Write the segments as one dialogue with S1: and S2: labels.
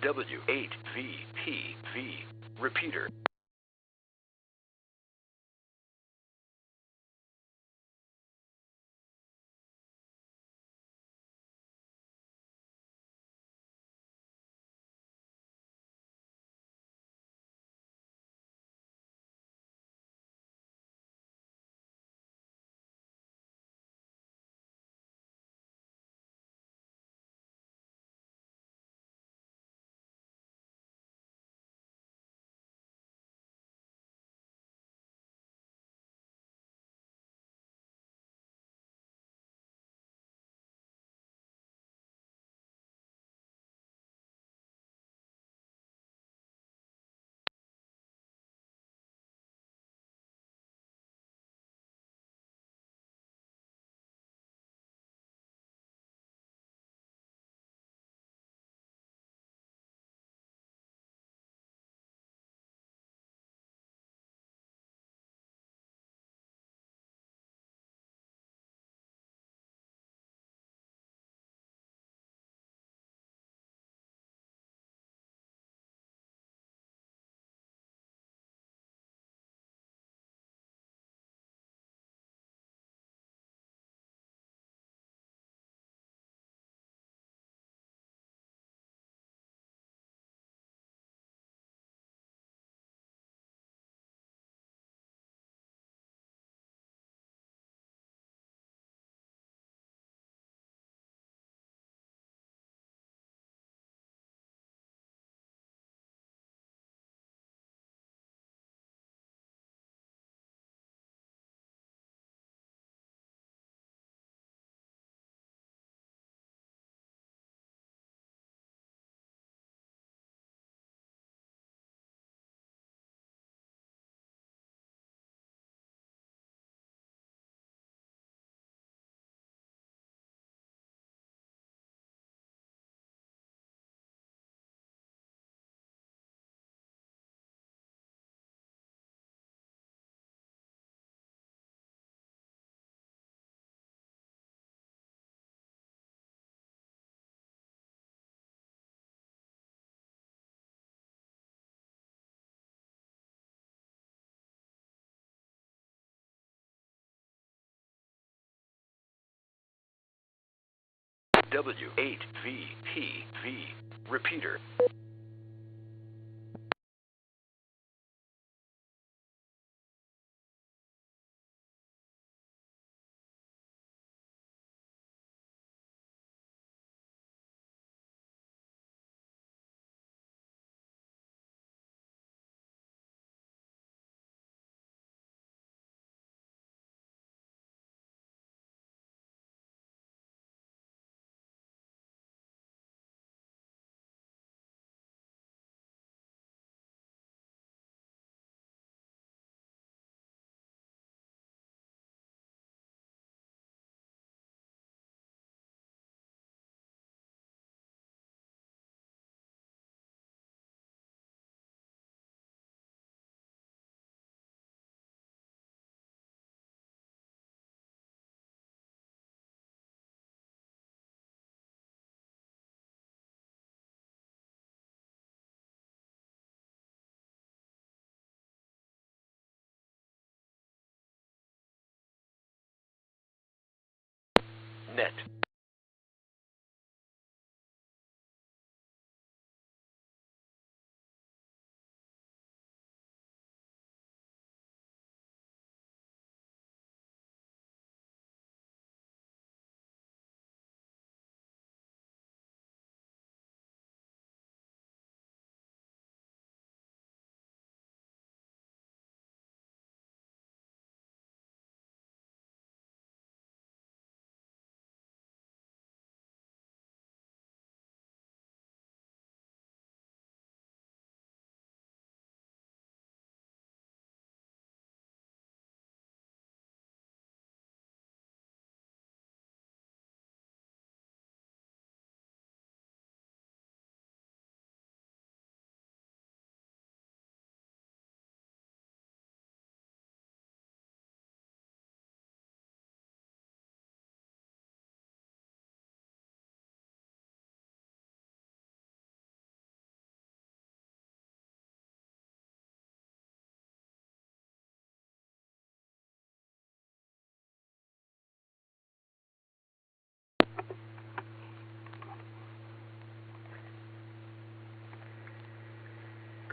S1: W8VPV. Repeater. W8VPV. Repeater. Net.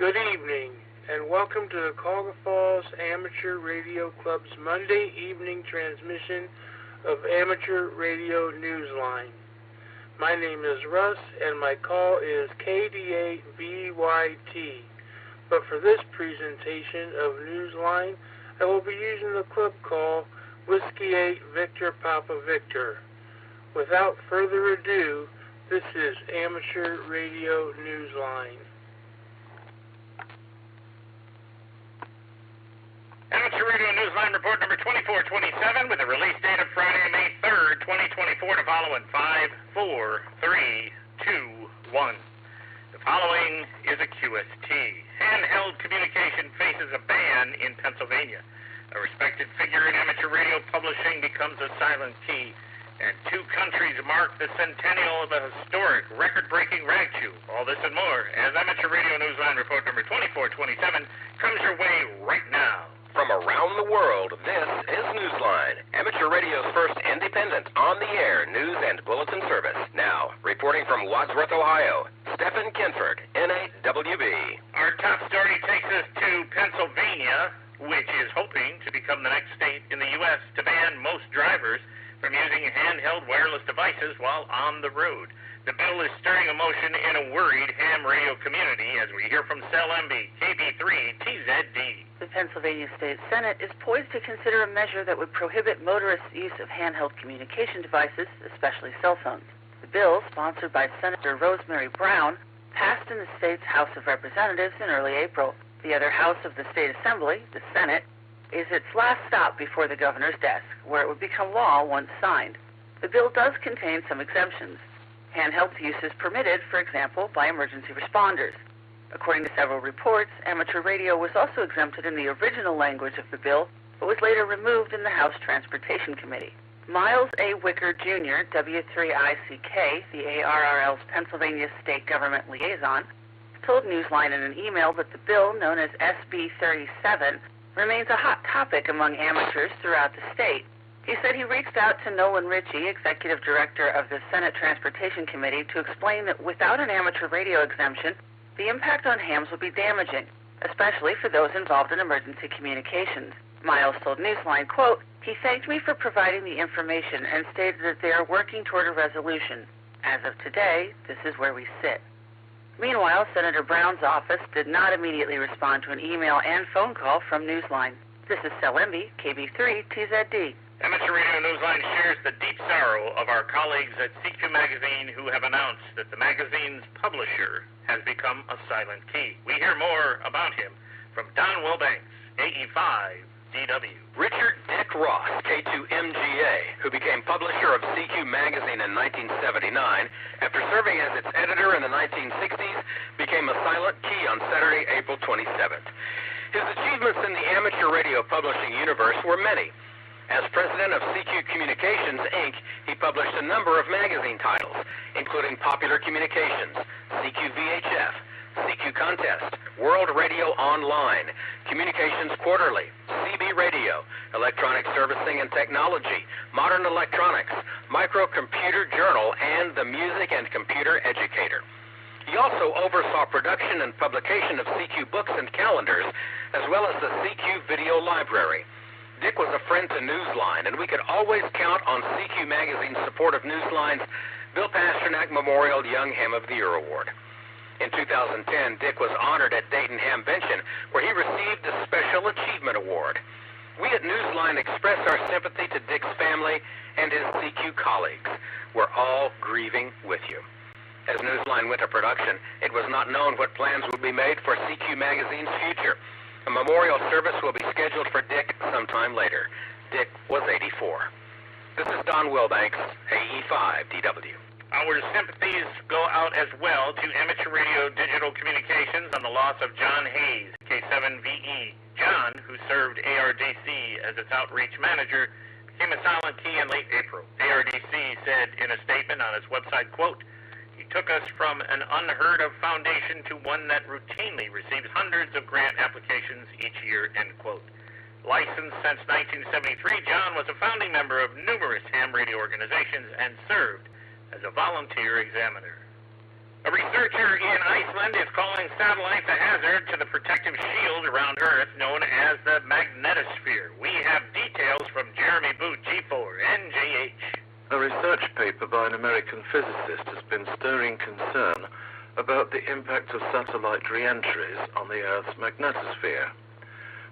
S2: Good evening, and welcome to the Cuyahoga Falls Amateur Radio Club's Monday evening transmission of Amateur Radio Newsline. My name is Russ, and my call is KD8VYT. But for this presentation of Newsline, I will be using the club call Whiskey 8 Victor Papa Victor. Without further ado, this is Amateur Radio Newsline.
S3: Amateur Radio Newsline report number 2427 with a release date of Friday, May 3rd, 2024 to follow in 5, 4, 3, 2, 1. The following is a QST. Handheld communication faces a ban in Pennsylvania. A respected figure in amateur radio publishing becomes a silent key. And two countries mark the centennial of a historic, record-breaking rag chew. All this and more as Amateur Radio Newsline report number 2427 comes your way right now.
S4: From around the world, this is Newsline, Amateur Radio's first independent, on-the-air news and bulletin service. Now, reporting from Wadsworth, Ohio, Stephen Kinford, N8WB.
S3: Our top story takes us to Pennsylvania, which is hoping to become the next state in the U.S. to ban most drivers from using handheld wireless devices while on the road. The bill is stirring emotion in a worried ham radio community, as we hear from Cell MB, KB3TZD.
S5: The Pennsylvania State Senate is poised to consider a measure that would prohibit motorists' use of handheld communication devices, especially cell phones. The bill, sponsored by Senator Rosemary Brown, passed in the state's House of Representatives in early April. The other house of the state assembly, the Senate, is its last stop before the governor's desk, where it would become law once signed. The bill does contain some exemptions. Handheld use is permitted, for example, by emergency responders. According to several reports, amateur radio was also exempted in the original language of the bill, but was later removed in the House Transportation Committee. Miles A. Wicker, Jr., W3ICK, the ARRL's Pennsylvania State Government Liaison, told Newsline in an email that the bill, known as SB 37, remains a hot topic among amateurs throughout the state. He said he reached out to Nolan Ritchie, Executive Director of the Senate Transportation Committee, to explain that without an amateur radio exemption, the impact on hams would be damaging, especially for those involved in emergency communications. Miles told Newsline, quote, "He thanked me for providing the information and stated that they are working toward a resolution. As of today, this is where we sit." Meanwhile, Senator Brown's office did not immediately respond to an email and phone call from Newsline. This is Cell MB, KB3TZD.
S3: Amateur Radio Newsline shares the deep sorrow of our colleagues at CQ Magazine who have announced that the magazine's publisher has become a silent key. We hear more about him from Don Wilbanks, AE5DW.
S4: Richard Dick Ross, K2MGA, who became publisher of CQ Magazine in 1979, after serving as its editor in the 1960s, became a silent key on Saturday, April 27th. His achievements in the amateur radio publishing universe were many. As president of CQ Communications, Inc., he published a number of magazine titles, including Popular Communications, CQ VHF, CQ Contest, World Radio Online, Communications Quarterly, CB Radio, Electronic Servicing and Technology, Modern Electronics, Microcomputer Journal, and the Music and Computer Educator. He also oversaw production and publication of CQ books and calendars, as well as the CQ Video Library. Dick was a friend to Newsline, and we could always count on CQ Magazine's support of Newsline's Bill Pasternak Memorial Young Ham of the Year Award. In 2010, Dick was honored at Dayton Hamvention, where he received the Special Achievement Award. We at Newsline express our sympathy to Dick's family and his CQ colleagues. We're all grieving with you. As Newsline went to production, it was not known what plans would be made for CQ Magazine's future. A memorial service will be scheduled for Dick sometime later. Dick was 84. This is Don Wilbanks, AE5DW.
S3: Our sympathies go out as well to Amateur Radio Digital Communications on the loss of John Hayes, K7VE. John, who served ARDC as its outreach manager, became a silent key in late April. ARDC said in a statement on its website, quote, "He took us from an unheard-of foundation to one that routinely receives hundreds of grant applications each year," end quote. Licensed since 1973, John was a founding member of numerous ham radio organizations and served as a volunteer examiner. A researcher in Iceland is calling satellites a hazard to the protective shield around Earth known as the magnetosphere. We have details from Jeremy Boot, G4NJH.
S6: A research paper by an American physicist has been stirring concern about the impact of satellite re-entries on the Earth's magnetosphere.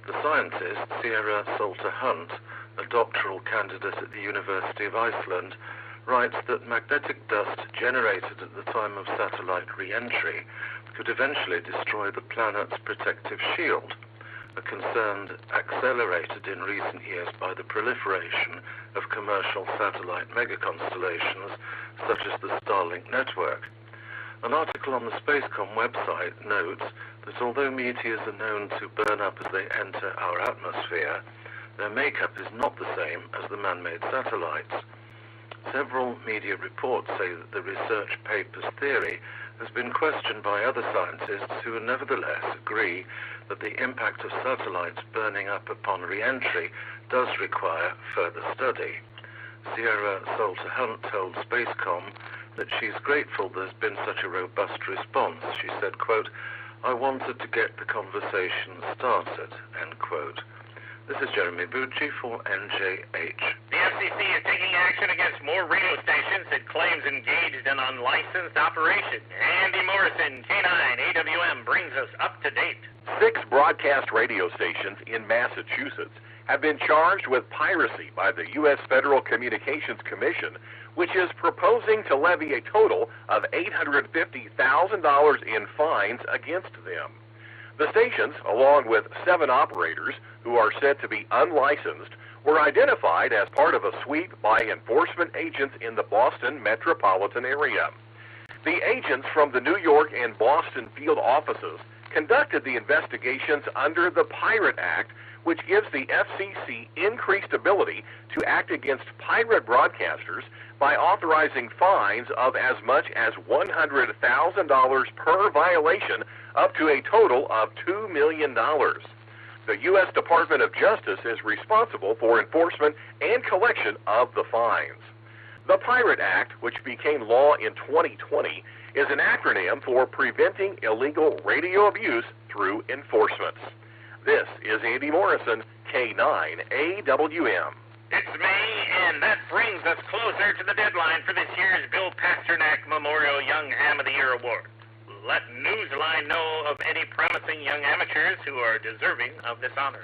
S6: The scientist, Sierra Salter Hunt, a doctoral candidate at the University of Iceland, writes that magnetic dust generated at the time of satellite re-entry could eventually destroy the planet's protective shield, a concern accelerated in recent years by the proliferation of commercial satellite megaconstellations such as the Starlink network. An article on the Spacecom website notes that although meteors are known to burn up as they enter our atmosphere, their makeup is not the same as the man-made satellites. Several media reports say that the research paper's theory has been questioned by other scientists who nevertheless agree that the impact of satellites burning up upon re-entry does require further study. Sierra Salter Hunt told Spacecom that she's grateful there's been such a robust response. She said, quote, "I wanted to get the conversation started," end quote. This is Jeremy Bucci for NJH.
S3: The FCC is taking action against more radio stations it claims engaged in unlicensed operation. Andy Morrison, K9AWM, brings us up to date.
S7: 6 broadcast radio stations in Massachusetts have been charged with piracy by the U.S. Federal Communications Commission, which is proposing to levy a total of $850,000 in fines against them. The stations, along with 7 operators who are said to be unlicensed, were identified as part of a sweep by enforcement agents in the Boston metropolitan area. The agents from the New York and Boston field offices conducted the investigations under the Pirate Act, which gives the FCC increased ability to act against pirate broadcasters by authorizing fines of as much as $100,000 per violation, up to a total of $2 million. The U.S. Department of Justice is responsible for enforcement and collection of the fines. The Pirate Act, which became law in 2020, is an acronym for Preventing Illegal Radio Abuse Through Enforcement. This is Andy Morrison, K9AWM.
S3: It's May, and that brings us closer to the deadline for this year's Bill Pasternak Memorial Young Ham of the Year Award. Let Newsline know of any promising young amateurs who are deserving of this honor.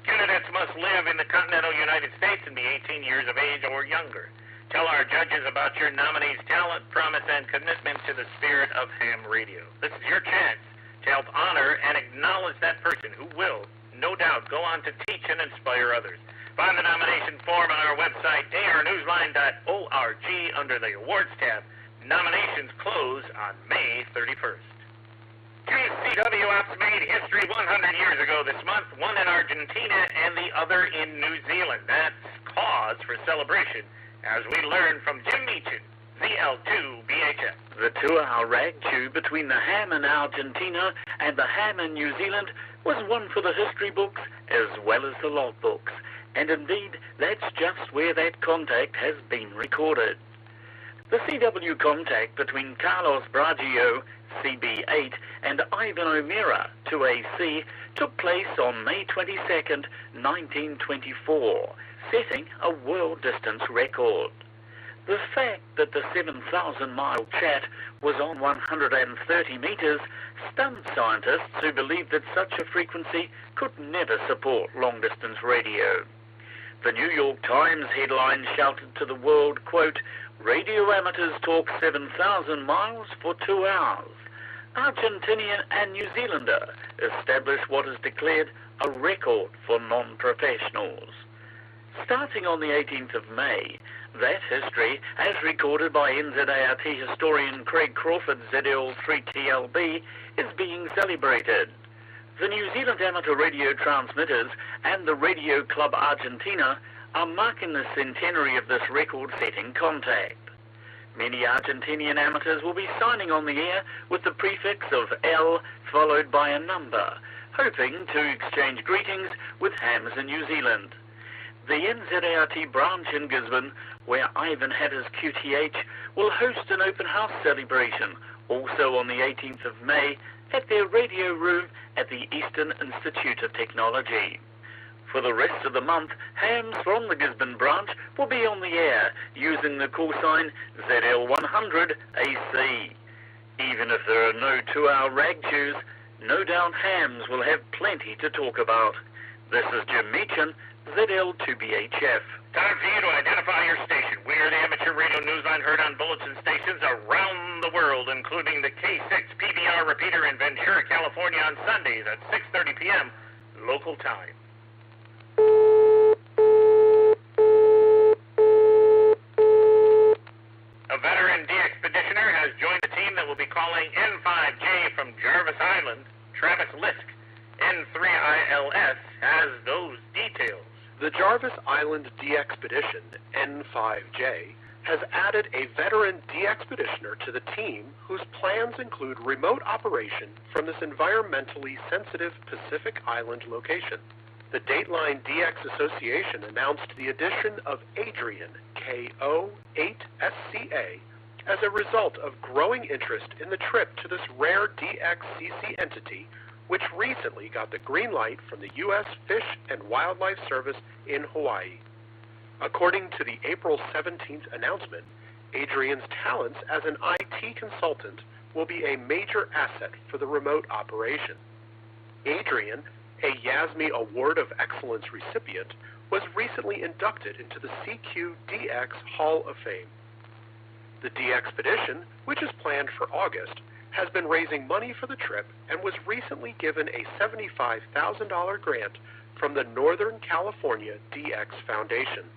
S3: Candidates must live in the continental United States and be 18 years of age or younger. Tell our judges about your nominee's talent, promise, and commitment to the spirit of ham radio. This is your chance to help honor and acknowledge that person who will, no doubt, go on to teach and inspire others. Find the nomination form on our website, arnewsline.org, under the Awards tab. Nominations close on May 31st. 2 CW ops made history 100 years ago this month, one in Argentina and the other in New Zealand. That's cause for celebration, as we learn from Jim Meachin, ZL2BHF.
S8: The 2-hour rag tube between the ham in Argentina and the ham in New Zealand was one for the history books as well as the logbooks. And indeed, that's just where that contact has been recorded. The CW contact between Carlos Bragio, CB8, and Ivan O'Meara, 2AC, took place on May 22nd, 1924, setting a world distance record. The fact that the 7,000-mile chat was on 130 meters stunned scientists who believed that such a frequency could never support long-distance radio. The New York Times headline shouted to the world, quote, "Radio amateurs talk 7,000 miles for 2 hours. Argentinian and New Zealander establish what is declared a record for non-professionals." Starting on the 18th of May, that history, as recorded by NZART historian Craig Crawford, ZL3TLB, is being celebrated. The New Zealand amateur radio transmitters and the Radio Club Argentina are marking the centenary of this record-setting contact. Many Argentinian amateurs will be signing on the air with the prefix of L followed by a number, hoping to exchange greetings with hams in New Zealand. The NZART branch in Gisborne, where Ivan had his QTH, will host an open house celebration Also on the 18th of May at their radio room at the Eastern Institute of Technology. For the rest of the month, hams from the Gisborne branch will be on the air using the call sign ZL100AC. Even if there are no 2-hour rag chews, no doubt hams will have plenty to talk about. This is Jim Meachin, ZL2BHF.
S3: Time for you to identify your station. We are the amateur radio newsline heard on bulletin stations around the world, including the K6 PBR repeater in Ventura, California on Sundays at 6:30 p.m. local time. A veteran de-expeditioner has joined the team that will be calling N5J from Jarvis Island. Travis Lisk, N3ILS, has those details.
S9: The Jarvis Island de-expedition, N5J, has added a veteran de-expeditioner to the team whose plans include remote operation from this environmentally sensitive Pacific Island location. The Dateline DX Association announced the addition of Adrian, KO8SCA, as a result of growing interest in the trip to this rare DXCC entity, which recently got the green light from the U.S. Fish and Wildlife Service in Hawaii. According to the April 17th announcement, Adrian's talents as an IT consultant will be a major asset for the remote operation. Adrian, a YASME Award of Excellence recipient, was recently inducted into the CQ-DX Hall of Fame. The DXpedition, which is planned for August, has been raising money for the trip and was recently given a $75,000 grant from the Northern California DX Foundation.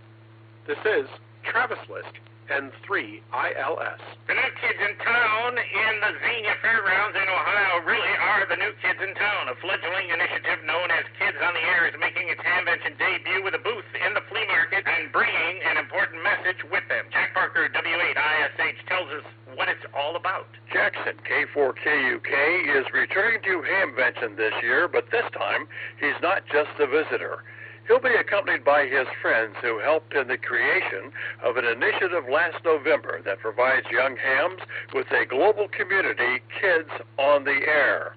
S9: This is Travis Lisk, N3ILS.
S3: The new kids in town in the Xenia Fairgrounds in Ohio really are the new kids in town. A fledgling initiative known as Kids on the Air is making its hamvention debut with a booth in the flea market and bringing an important message with them. Jack Parker, W8ISH, tells us what it's all about.
S10: Jackson, K4KUK, is returning to Hamvention this year, but this time he's not just a visitor. He'll be accompanied by his friends who helped in the creation of an initiative last November that provides young hams with a global community, Kids on the Air.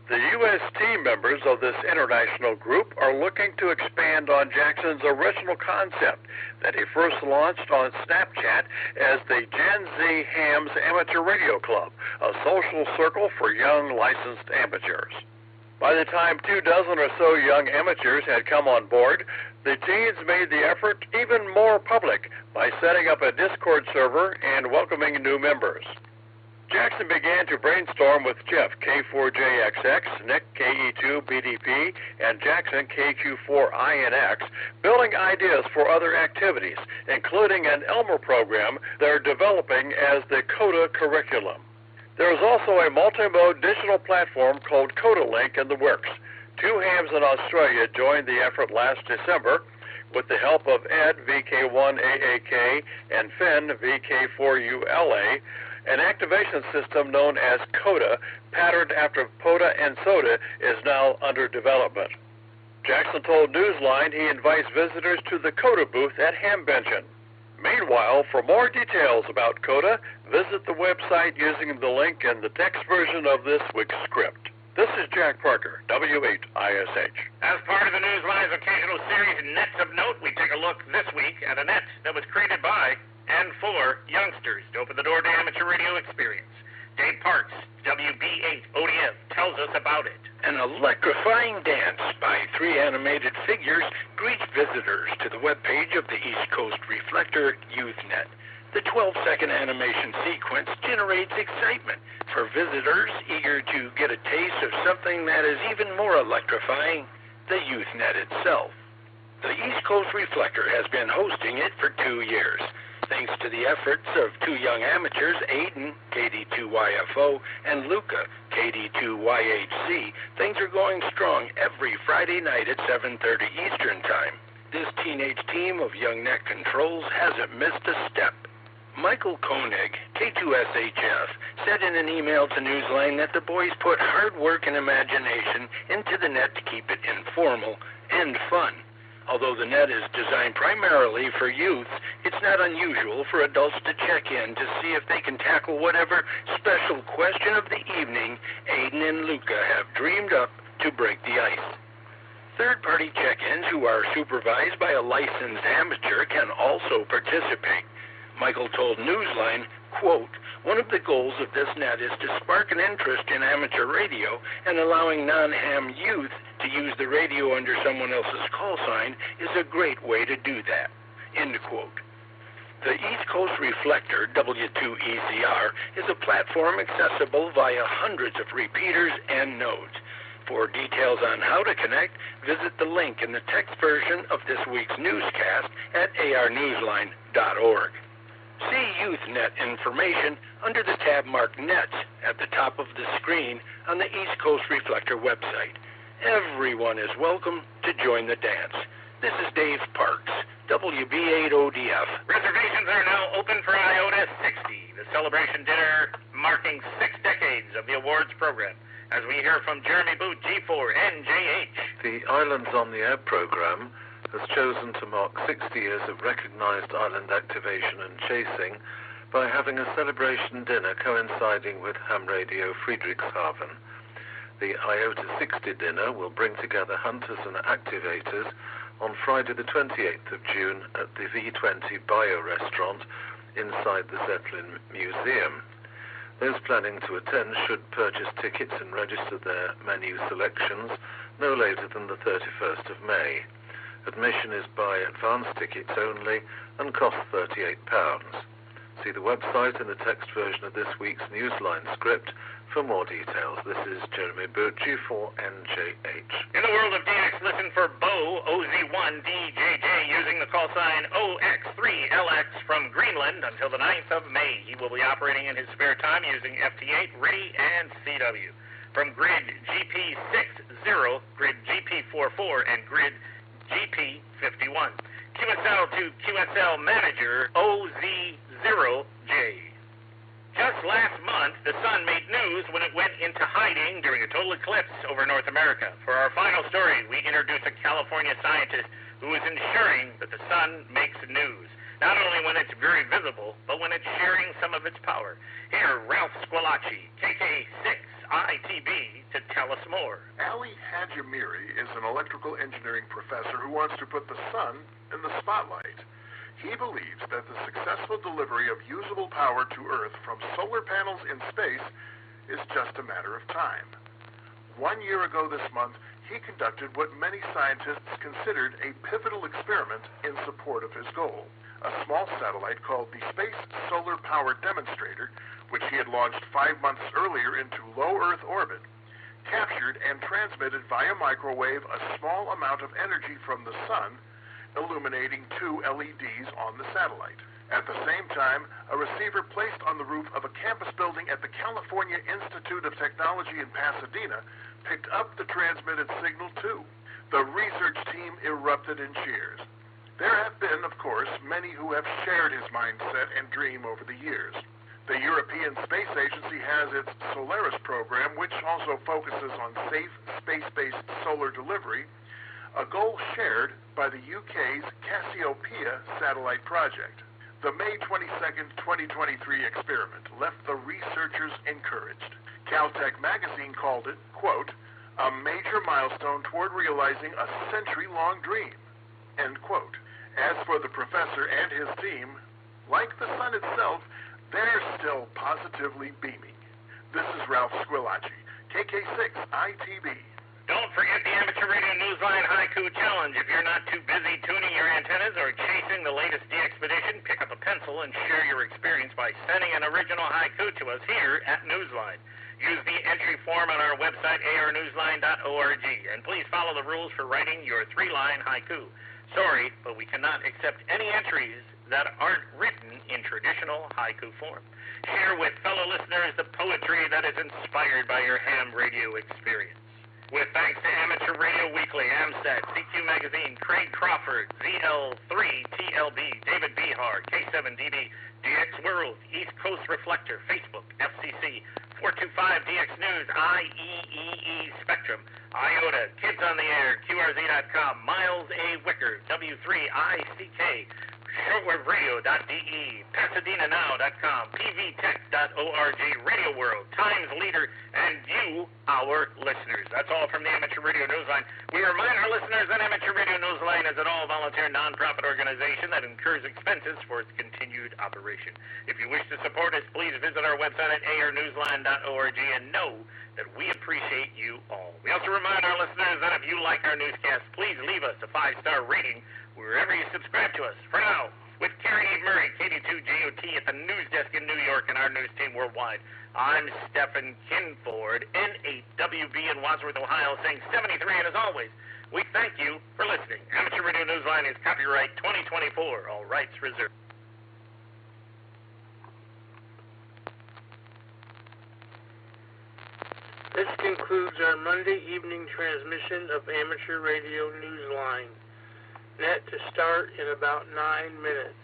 S10: The U.S. team members of this international group are looking to expand on Jackson's original concept that he first launched on Snapchat as the Gen Z Hams Amateur Radio Club, a social circle for young licensed amateurs. By the time 24 or so young amateurs had come on board, the teens made the effort even more public by setting up a Discord server and welcoming new members. Jackson began to brainstorm with Jeff, K4JXX, Nick, KE2BDP, and Jackson, KQ4INX, building ideas for other activities, including an Elmer program they're developing as the CODA curriculum. There is also a multi-mode digital platform called CodaLink in the works. 2 hams in Australia joined the effort last December with the help of Ed, VK1AAK, and Finn, VK4ULA. An activation system known as CODA, patterned after POTA and SODA, is now under development. Jackson told Newsline he invites visitors to the CODA booth at Hamvention. Meanwhile, for more details about CODA, visit the website using the link in the text version of this week's script. This is Jack Parker, W8ISH.
S3: As part of the Newsline's occasional series, Nets of Note, we take a look this week at a net that was created by and for youngsters to open the door to amateur radio experience. Dave Parks, WB8ODF, tells us about it.
S11: An electrifying dance by 3 animated figures greets visitors to the webpage of the East Coast Reflector YouthNet. The 12-second animation sequence generates excitement for visitors eager to get a taste of something that is even more electrifying, the YouthNet itself. The East Coast Reflector has been hosting it for 2 years. Thanks to the efforts of 2 young amateurs, Aiden, KD2YFO, and Luca, KD2YHC, things are going strong every Friday night at 7:30 Eastern Time. This teenage team of young net controls hasn't missed a step. Michael Koenig, K2SHF, said in an email to Newsline that the boys put hard work and imagination into the net to keep it informal and fun. Although the net is designed primarily for youth, it's not unusual for adults to check in to see if they can tackle whatever special question of the evening Aiden and Luca have dreamed up to break the ice. Third-party check-ins who are supervised by a licensed amateur can also participate. Michael told Newsline, quote, "One of the goals of this net is to spark an interest in amateur radio, and allowing non-ham youth to use the radio under someone else's call sign is a great way to do that," end quote. The East Coast Reflector, W2ECR, is a platform accessible via hundreds of repeaters and nodes. For details on how to connect, visit the link in the text version of this week's newscast at arnewsline.org. See YouthNet information under the tab marked Nets at the top of the screen on the East Coast Reflector website. Everyone is welcome to join the dance. This is Dave Parks, WB8ODF.
S3: Reservations are now open for IOTA 60, the celebration dinner marking 6 decades of the awards program. As we hear from Jeremy Boot, G4NJH.
S6: The Islands on the Air program has chosen to mark 60 years of recognized island activation and chasing by having a celebration dinner coinciding with ham radio Friedrichshafen. The IOTA 60 dinner will bring together hunters and activators on Friday the 28th of June at the V20 Bio restaurant inside the Zeppelin Museum. Those planning to attend should purchase tickets and register their menu selections no later than the 31st of May. Admission is by advance tickets only and costs £38. See the website and the text version of this week's Newsline script for more details. This is Jeremy Boot, G4NJH.
S3: In the world of DX, listen for Bo, OZ1DJJ, using the call sign OX3LX from Greenland until the 9th of May. He will be operating in his spare time using FT8, RIDI, and CW. From Grid GP60, Grid GP44, and Grid GP51. QSL to QSL Manager OZ0J. Just last month, the sun made news when it went into hiding during a total eclipse over North America. For our final story, we introduce a California scientist who is ensuring that the sun makes news, not only when it's very visible, but when it's sharing some of its power. Here, Ralph Squilacci, KK6ITB, to tell us more.
S12: Ali Hajimiri is an electrical engineering professor who wants to put the sun in the spotlight. He believes that the successful delivery of usable power to Earth from solar panels in space is just a matter of time. 1 year ago this month, he conducted what many scientists considered a pivotal experiment in support of his goal. A small satellite called the Space Solar Power Demonstrator, which he had launched 5 months earlier into low Earth orbit, captured and transmitted via microwave a small amount of energy from the sun, illuminating 2 LEDs on the satellite. At the same time, a receiver placed on the roof of a campus building at the California Institute of Technology in Pasadena picked up the transmitted signal too. The research team erupted in cheers. There have been, of course, many who have shared his mindset and dream over the years. The European Space Agency has its Solaris program, which also focuses on safe, space-based solar delivery, a goal shared by the UK's Cassiopeia satellite project. The May 22, 2023 experiment left the researchers encouraged. Caltech magazine called it, quote, a major milestone toward realizing a century-long dream, end quote. As for the professor and his team, like the sun itself, they're still positively beaming. This is Ralph Squilacci, KK6ITB.
S3: Don't forget the Amateur Radio Newsline Haiku Challenge. If you're not too busy tuning your antennas or chasing the latest de-expedition, pick up a pencil and share your experience by sending an original haiku to us here at Newsline. Use the entry form on our website, arnewsline.org, and please follow the rules for writing your 3-line haiku. Sorry, but we cannot accept any entries that aren't written in traditional haiku form. Share with fellow listeners the poetry that is inspired by your ham radio experience. With thanks to Amateur Radio Weekly, AMSAT, CQ Magazine, Craig Crawford, ZL3TLB, David Behar, K7DB, DX World, East Coast Reflector, Facebook, FCC, 425DX News, IEEE Spectrum, IOTA, Kids on the Air, QRZ.com, Miles A. Wicker, W3ICK, shortwaveradio.de, PasadenaNow.com, PVTech.org, Radio World, Times Leader, and you, our listeners. That's all from the Amateur Radio Newsline. We remind our listeners that Amateur Radio Newsline is an all-volunteer nonprofit organization that incurs expenses for its continued operation. If you wish to support us, please visit our website at arnewsline.org and know that we appreciate you all. We also remind our listeners that if you like our newscast, please leave us a 5-star rating wherever you subscribe to us. For now, with Carrie Eve Murray, KD2GOT at the news desk in New York and our news team worldwide, I'm Stephen Kinford, N8WB in Wadsworth, Ohio, saying 73, and as always, we thank you for listening. Amateur Radio Newsline is copyright 2024, all rights reserved.
S2: This concludes our Monday evening transmission of Amateur Radio Newsline. Net to start in about 9 minutes.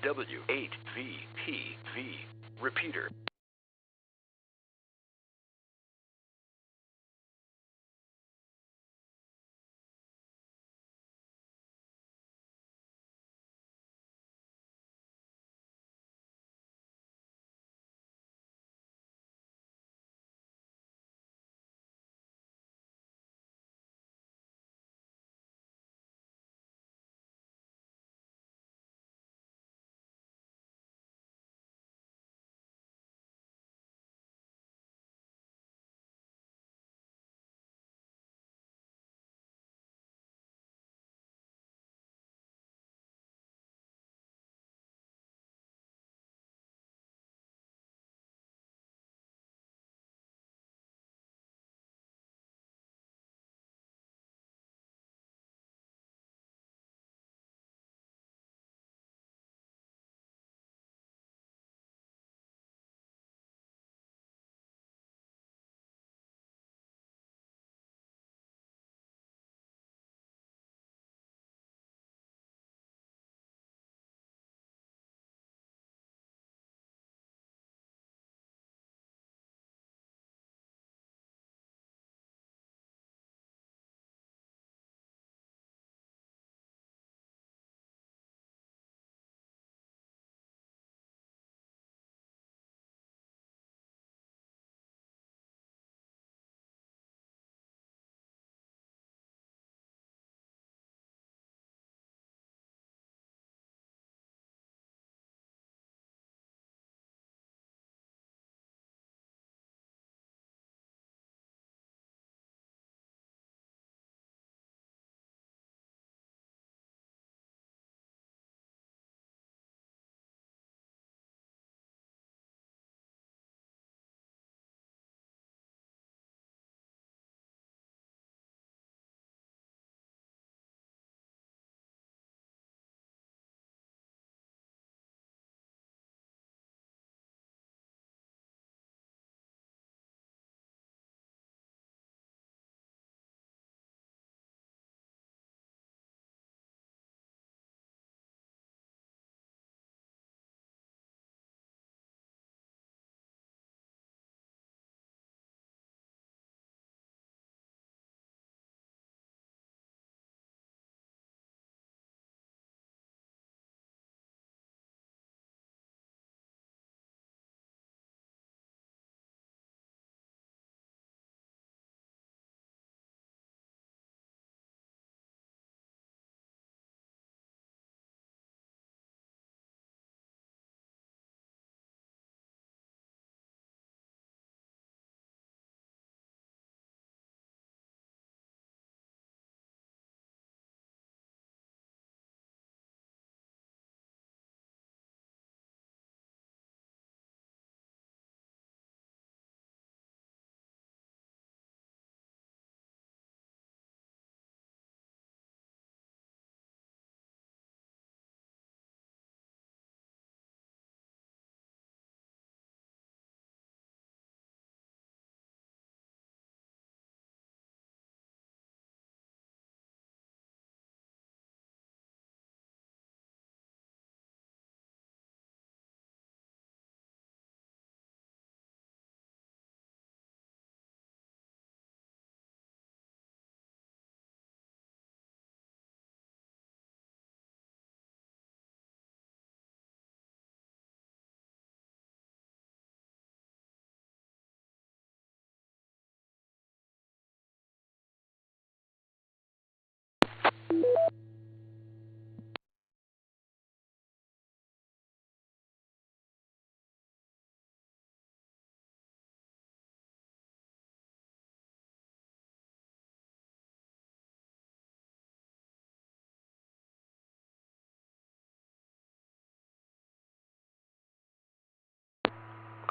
S1: W8VPV. Repeater.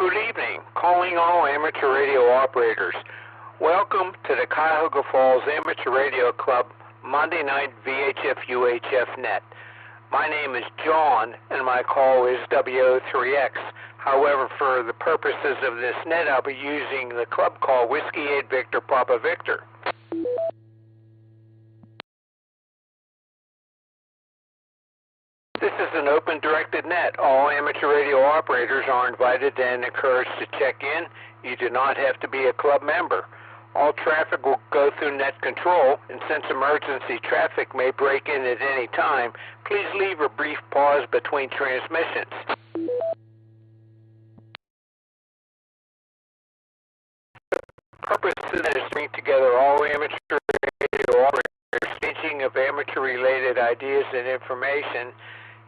S13: Good evening, calling all amateur radio operators. Welcome to the Cuyahoga Falls Amateur Radio Club Monday night VHF UHF net. My name is John and my call is W03X. However, for the purposes of this net, I'll be using the club call Whiskey 8 Victor Papa Victor. This This is an open directed net. All amateur radio operators are invited and encouraged to check in. You do not have to be a club member. All traffic will go through net control, and since emergency traffic may break in at any time, please leave a brief pause between transmissions. The purpose of this is to bring together all amateur radio operators, exchanging of amateur-related ideas and information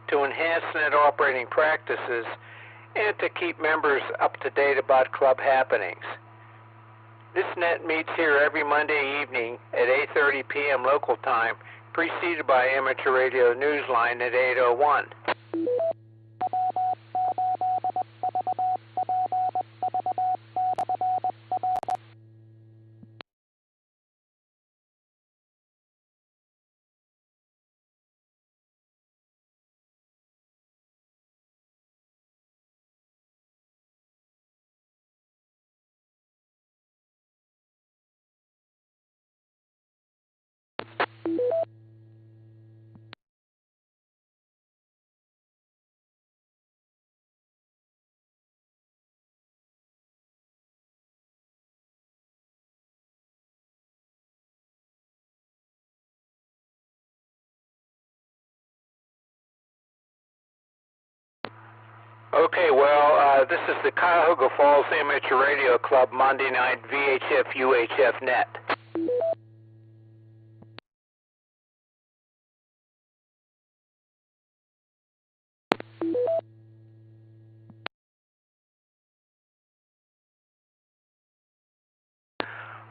S13: to enhance net operating practices and to keep members up to date about club happenings. This net meets here every Monday evening at 8:30 p.m. local time, preceded by amateur radio Newsline at 8:01. Okay, well, this is the Cuyahoga Falls Amateur Radio Club Monday night VHF UHF net.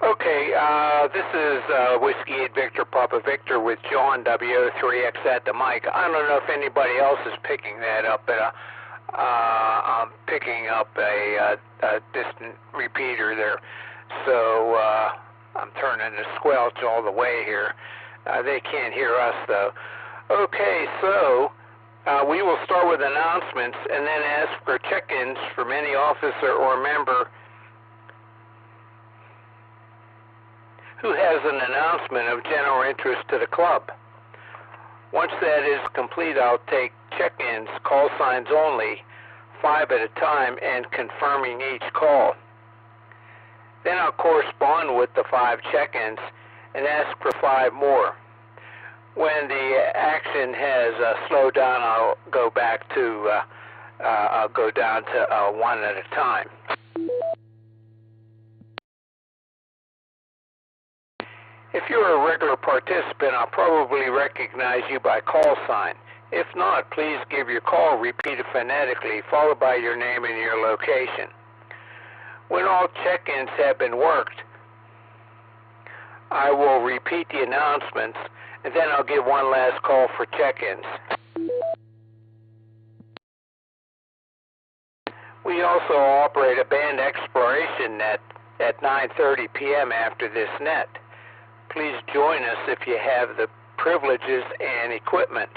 S13: Okay, this is Whiskey 8 Victor Papa Victor with John W8VPV at the mic. I don't know if anybody else is picking that up, but I'm picking up a distant repeater there, so I'm turning the squelch all the way here. They can't hear us though. Okay, so we will start with announcements and then ask for check-ins from any officer or member who has an announcement of general interest to the club. Once that is complete, I'll take check-ins, call signs only, 5 at a time, and confirming each call. Then I'll correspond with the 5 check-ins and ask for 5 more. When the action has slowed down, I'll go back to, I'll go down to 1 at a time. If you're a regular participant, I'll probably recognize you by call sign. If not, please give your call repeated phonetically, followed by your name and your location. When all check-ins have been worked, I will repeat the announcements, and then I'll give one last call for check-ins. We also operate a band exploration net at 9:30 p.m. after this net. Please join us if you have the privileges and equipment.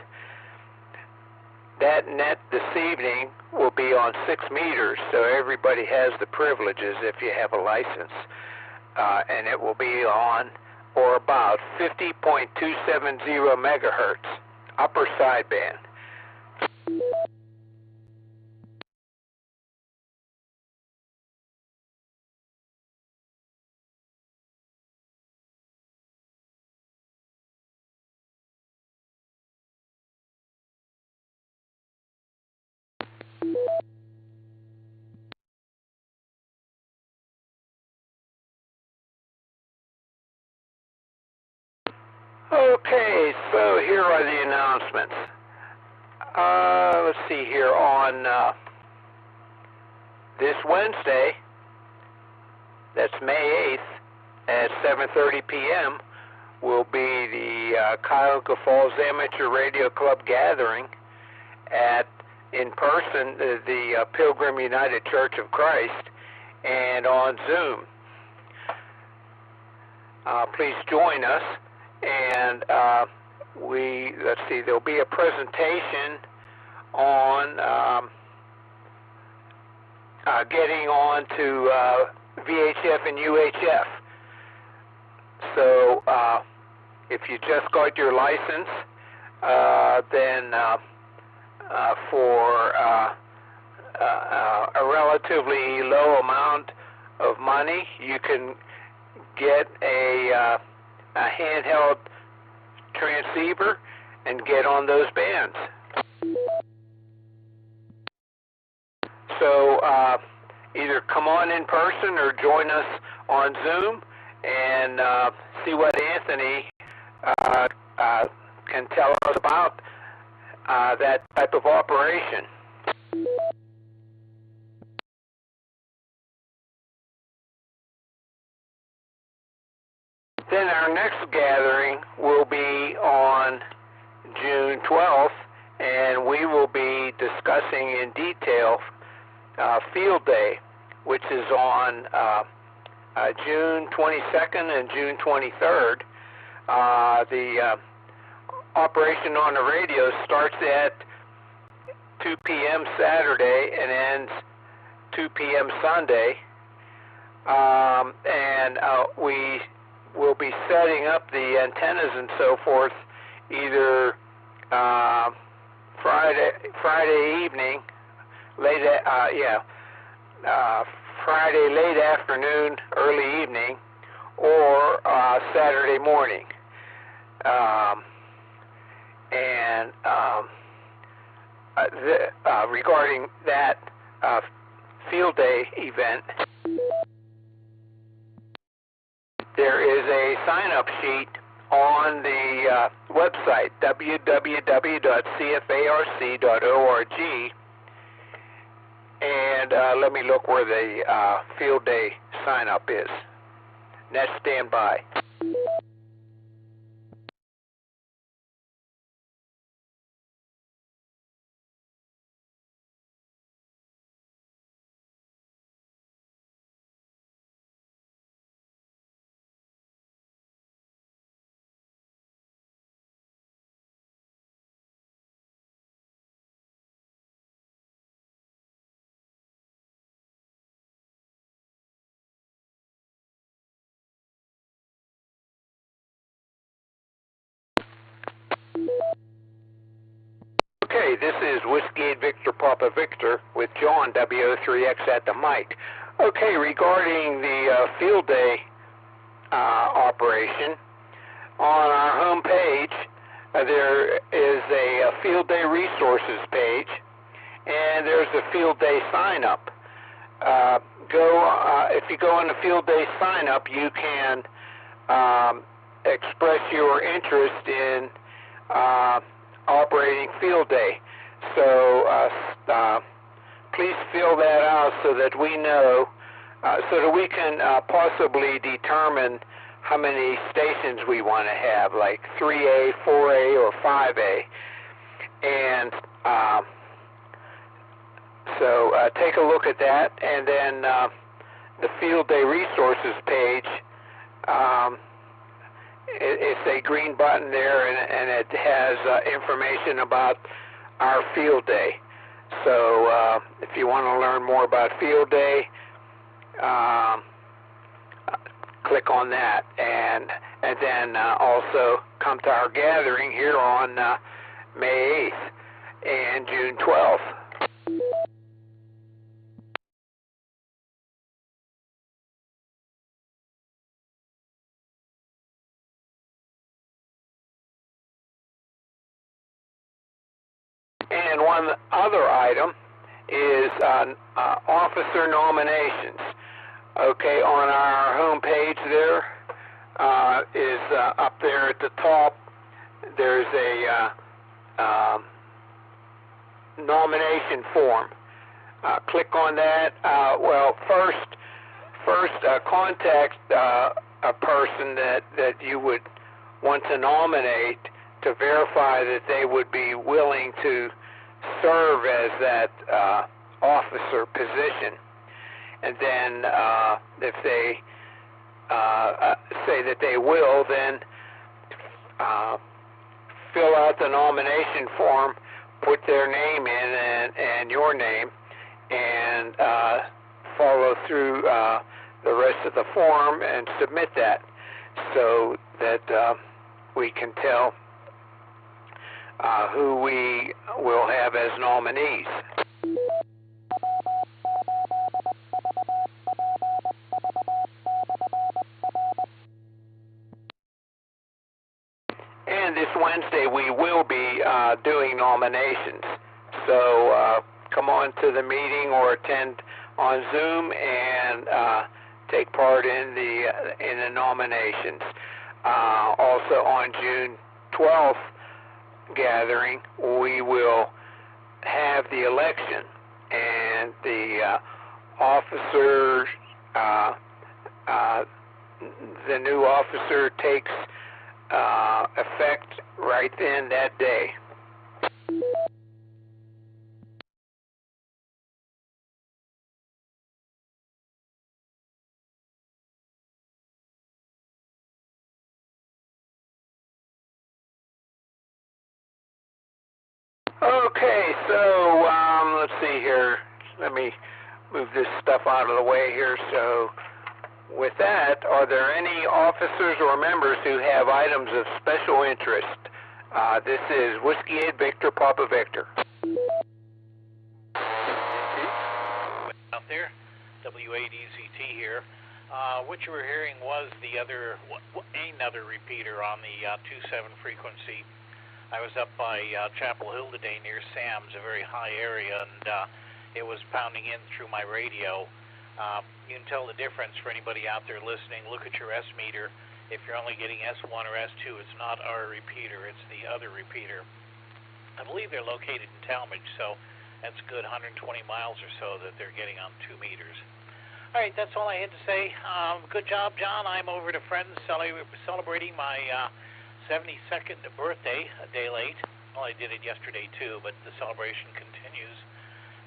S13: That net this evening will be on 6 meters, so everybody has the privileges if you have a license. And it will be on or about 50.270 megahertz, upper sideband. Okay, so here are the announcements. Let's see here. On this Wednesday, that's May 8th, at 7:30 p.m., will be the Cuyahoga Falls Amateur Radio Club gathering at, in person, the Pilgrim United Church of Christ, and on Zoom. Please join us. And let's see, there'll be a presentation on getting on to VHF and UHF. So if you just got your license, then for a relatively low amount of money. You can get a handheld transceiver and get on those bands. So either come on in person or join us on Zoom and see what Anthony can tell us about that type of operation. Then our next gathering will be on June 12th, and we will be discussing in detail Field Day, which is on June 22nd and June 23rd. The operation on the radio starts at 2 p.m. Saturday and ends 2 p.m. Sunday. And we will be setting up the antennas and so forth either Friday evening, Friday late afternoon, early evening, or Saturday morning. Regarding that Field Day event, there is a sign-up sheet on the website, www.cfarc.org, and let me look where the Field Day sign-up is. Now stand by. Okay, this is Whiskey 8 Victor Papa Victor with John W3X at the mic. Okay, regarding the Field Day operation, on our home page there is a Field Day resources page, and there's a Field Day sign up. If you go on the Field Day sign up, you can express your interest in operating Field Day. So please fill that out so that we know, so that we can possibly determine how many stations we want to have, like 3A, 4A, or 5A. And so take a look at that, and then the Field Day resources page, it's a green button there, and it has information about our Field Day. So if you want to learn more about Field Day, click on that, and then also come to our gathering here on May 8th and June 12th. And one other item is officer nominations. Okay, on our home page there is up there at the top, there's a nomination form. Click on that. Well, first contact a person that you would want to nominate to verify that they would be willing to serve as that officer position. And then if they say that they will, then fill out the nomination form, put their name in and your name, and follow through the rest of the form and submit that, so that we can tell who we will have as nominees. And this Wednesday we will be doing nominations. So come on to the meeting or attend on Zoom and take part in the nominations. Also on June 12th gathering, we will have the election, and the officers, the new officer takes effect right then that day. Okay, so let's see here. Let me move this stuff out of the way here. So with that, are there any officers or members who have items of special interest? This is Whiskey 8 Victor Papa Victor.
S14: Out there, W8VPV here. What you were hearing was another repeater on the 27 frequency. I was up by Chapel Hill today near Sam's, a very high area, and it was pounding in through my radio. You can tell the difference for anybody out there listening. Look at your S meter. If you're only getting S1 or S2, it's not our repeater, it's the other repeater. I believe they're located in Talmadge, so that's a good 120 miles or so that they're getting on 2 meters. All right, that's all I had to say. Good job, John. I'm over to friends celebrating my 72nd birthday, a day late. Well, I did it yesterday too, but the celebration continues.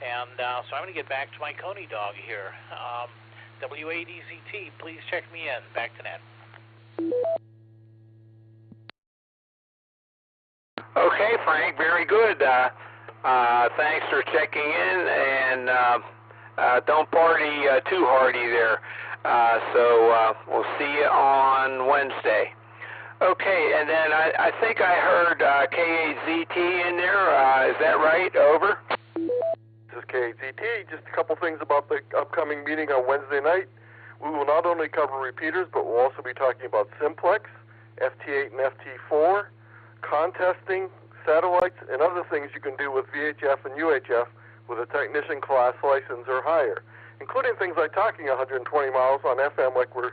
S14: And so I'm going to get back to my Coney dog here. W8VPV, please check me in. Back to net.
S13: Okay, Frank, very good. Thanks for checking in, and don't party too hardy there. So we'll see you on Wednesday. Okay, and then I think I heard KAZT in there. Is that right? Over?
S15: This is KAZT. Just a couple things about the upcoming meeting on Wednesday night. We will not only cover repeaters, but we'll also be talking about simplex, FT8 and FT4, contesting, satellites, and other things you can do with VHF and UHF with a technician class license or higher, including things like talking 120 miles on FM like we're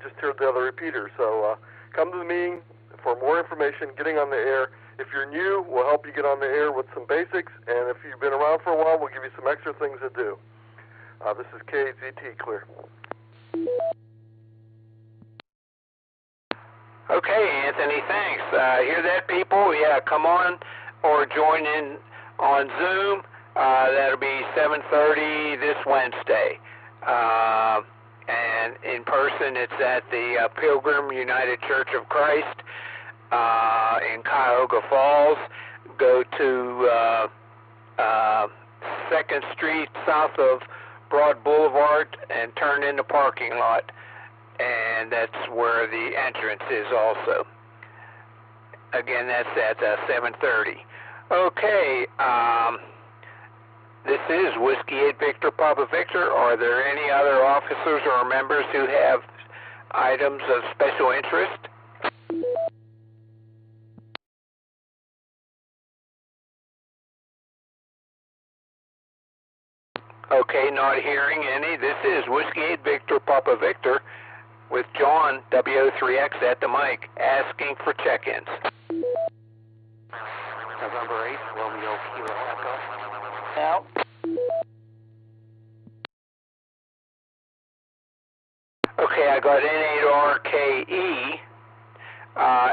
S15: just heard the other repeaters. So come to the meeting for more information, getting on the air. If you're new, we'll help you get on the air with some basics, and if you've been around for a while, we'll give you some extra things to do. This is KAZT, clear.
S13: Okay, Anthony, thanks. Hear that, people? Yeah, come on or join in on Zoom. That'll be 7:30 this Wednesday. And in person, it's at the Pilgrim United Church of Christ in Cuyahoga Falls. Go to 2nd Street south of Broad Boulevard and turn in the parking lot. And that's where the entrance is also. Again, that's at 7:30. Okay, this is Whiskey 8 Victor Papa Victor. Are there any other officers or members who have items of special interest? Okay, not hearing any. This is Whiskey 8 Victor Papa Victor with John, W03X at the mic, asking for check-ins.
S16: November 8th, Romeo Kilo Echo.
S13: Now. Okay, I got N8RKE,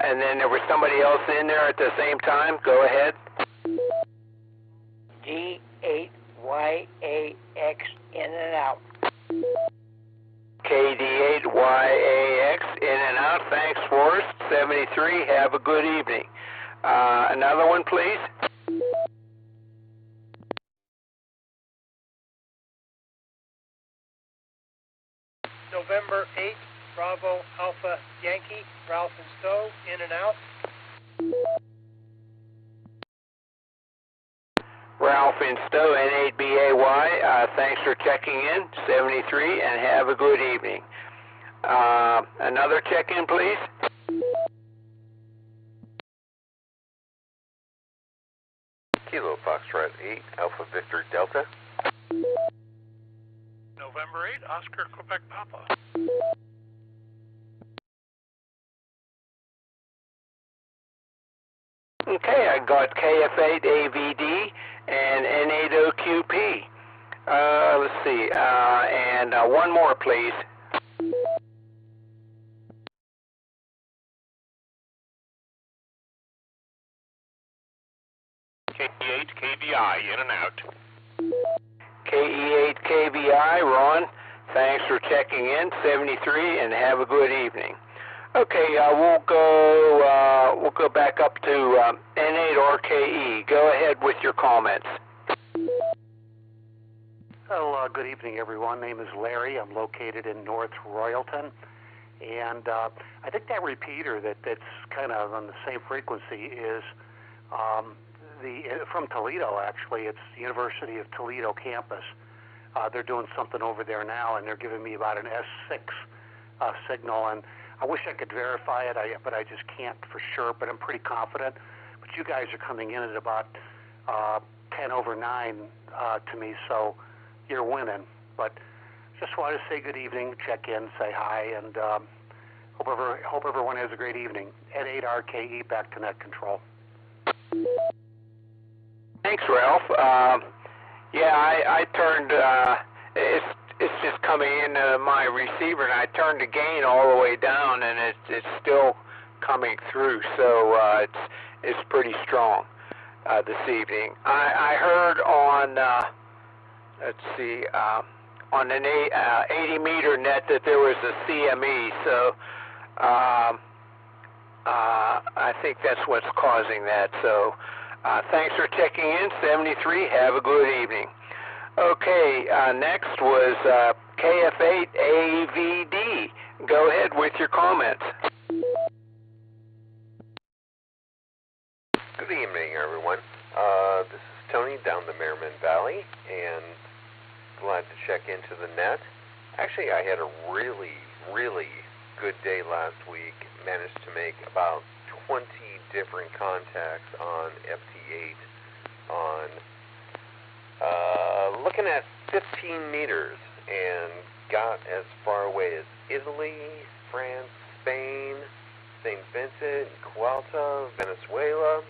S13: and then there was somebody else in there at the same time. Go ahead.
S16: D8YAX, in and out.
S13: KD8YAX, in and out. Thanks, Forrest. 73, have a good evening. Another one, please.
S2: November 8th, Bravo Alpha Yankee, Ralph and Stowe, in and out.
S13: Ralph in Stowe, N8BAY. Thanks for checking in, 73, and have a good evening. Another check-in, please.
S17: Kilo Foxtrot 8, Alpha Victor Delta.
S18: November 8, Oscar Quebec Papa.
S13: Okay, I got KF8AVD and N80QP. Let's see, and one more, please.
S3: KE8KVI, in and out.
S13: KE8KVI, Ron, thanks for checking in, 73, and have a good evening. Okay, we'll go back up to N8RKE. Go ahead with your comments.
S19: Well, good evening, everyone. My name is Larry. I'm located in North Royalton, and I think that repeater that's kind of on the same frequency is from Toledo. Actually, it's the University of Toledo campus. They're doing something over there now, and they're giving me about an S6 signal, and I wish I could verify it, but I just can't for sure, but I'm pretty confident. But you guys are coming in at about 10 over 9 to me, so you're winning. But just wanted to say good evening, check in, say hi, and hope everyone has a great evening. N8RKE, back to net control.
S13: Thanks, Ralph. Yeah, I turned, it's just coming into my receiver, and I turned the gain all the way down, and it's still coming through, so it's pretty strong this evening. I heard on, let's see, on an 80 meter net that there was a CME, so I think that's what's causing that. So thanks for checking in, 73. Have a good evening. Okay, next was KF8AVD. Go ahead with your comments.
S17: Good evening, everyone. This is Tony down the Merriman Valley, and glad to check into the net. Actually, I had a really, really good day last week. Managed to make about 20 different contacts on FT8 on looking at 15 meters, and got as far away as Italy, France, Spain, St. Vincent, Cuyahoga, Venezuela.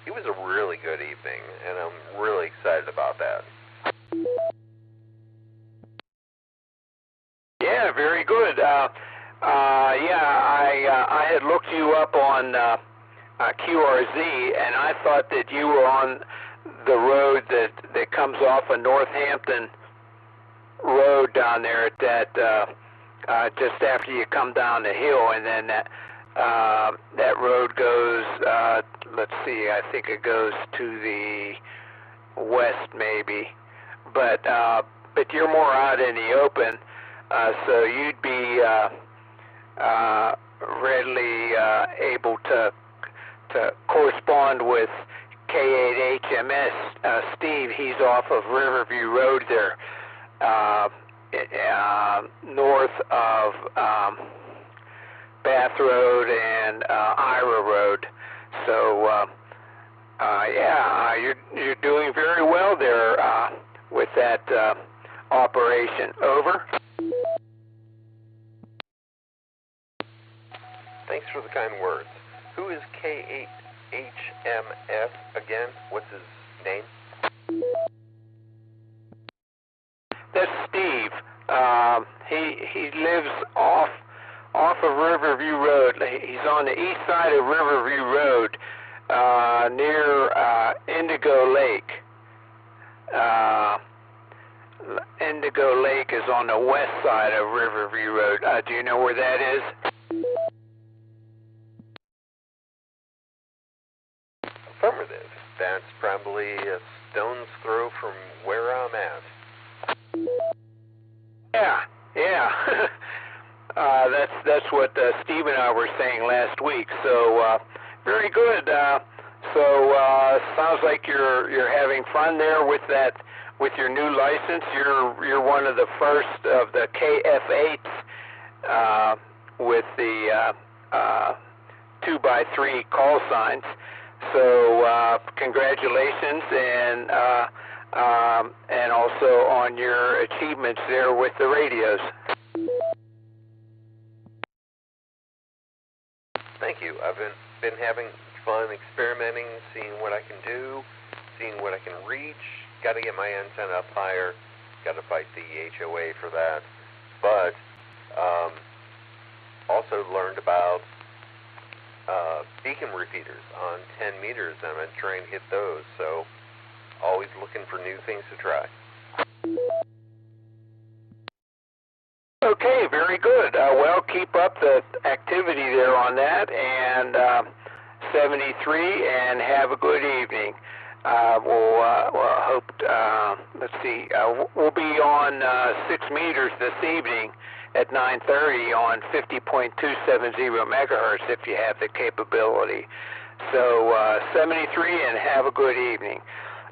S17: It was a really good evening, and I'm really excited about that.
S13: Yeah, very good. I had looked you up on QRZ, and I thought that you were on the road that comes off of Northampton Road down there at that just after you come down the hill, and then that road goes. Let's see, I think it goes to the west, maybe, but you're more out in the open, so you'd be readily able to correspond with K8HMS. Steve, he's off of Riverview Road there, north of Bath Road and Ira Road. So, you're doing very well there with that operation. Over.
S17: Thanks for the kind words. Who is K8HMS again? What's his name?
S13: That's Steve. He lives off of Riverview Road. He's on the east side of Riverview Road, near Indigo Lake. Indigo Lake is on the west side of Riverview Road. Do you know where that is?
S17: Affirmative. That's probably a stone's throw from where I'm at.
S13: Yeah. That's what Steve and I were saying last week. So very good. So sounds like you're having fun there with that, with your new license. You're one of the first of the KF8s with the 2x3 call signs. So congratulations, and also on your achievements there with the radios.
S17: Thank you. I've been having fun experimenting, seeing what I can do, seeing what I can reach. Got to get my antenna up higher. Got to fight the HOA for that. But also learned about beacon repeaters on 10 meters, and I'm going to try and hit those. So always looking for new things to try.
S13: Okay, very good. Well, keep up the activity there on that, and 73, and have a good evening. We'll hope, let's see, we'll be on 6 meters this evening at 9:30 on 50.270 megahertz if you have the capability. So 73, and have a good evening.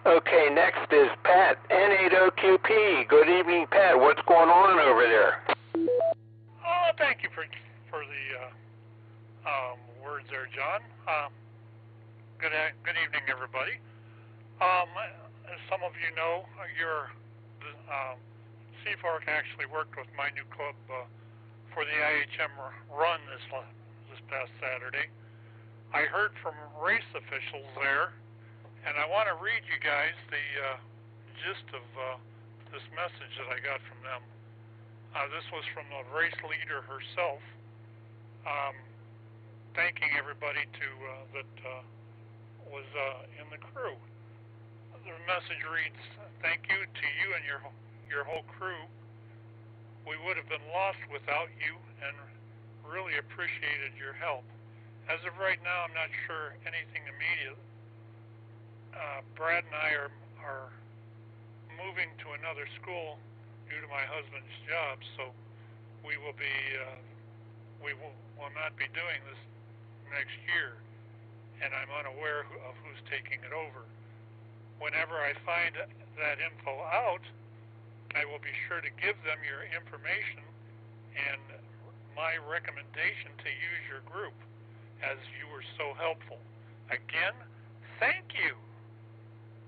S13: Okay, next is Pat, N80QP. Good evening, Pat. What's going on over there?
S18: Oh, thank you for the words there, John. Good evening, everybody. As some of you know, CFARC actually worked with my new club for the IHM run this past Saturday. I heard from race officials there, and I want to read you guys the gist of this message that I got from them. This was from the race leader herself, thanking everybody that was in the crew. The message reads, "Thank you to you and your whole crew. We would have been lost without you, and really appreciated your help. As of right now, I'm not sure anything immediate. Brad and I are moving to another school due to my husband's job, so we will not be doing this next year, and I'm unaware of who's taking it over. Whenever I find that info out, I will be sure to give them your information and my recommendation to use your group, as you were so helpful. Again, thank you."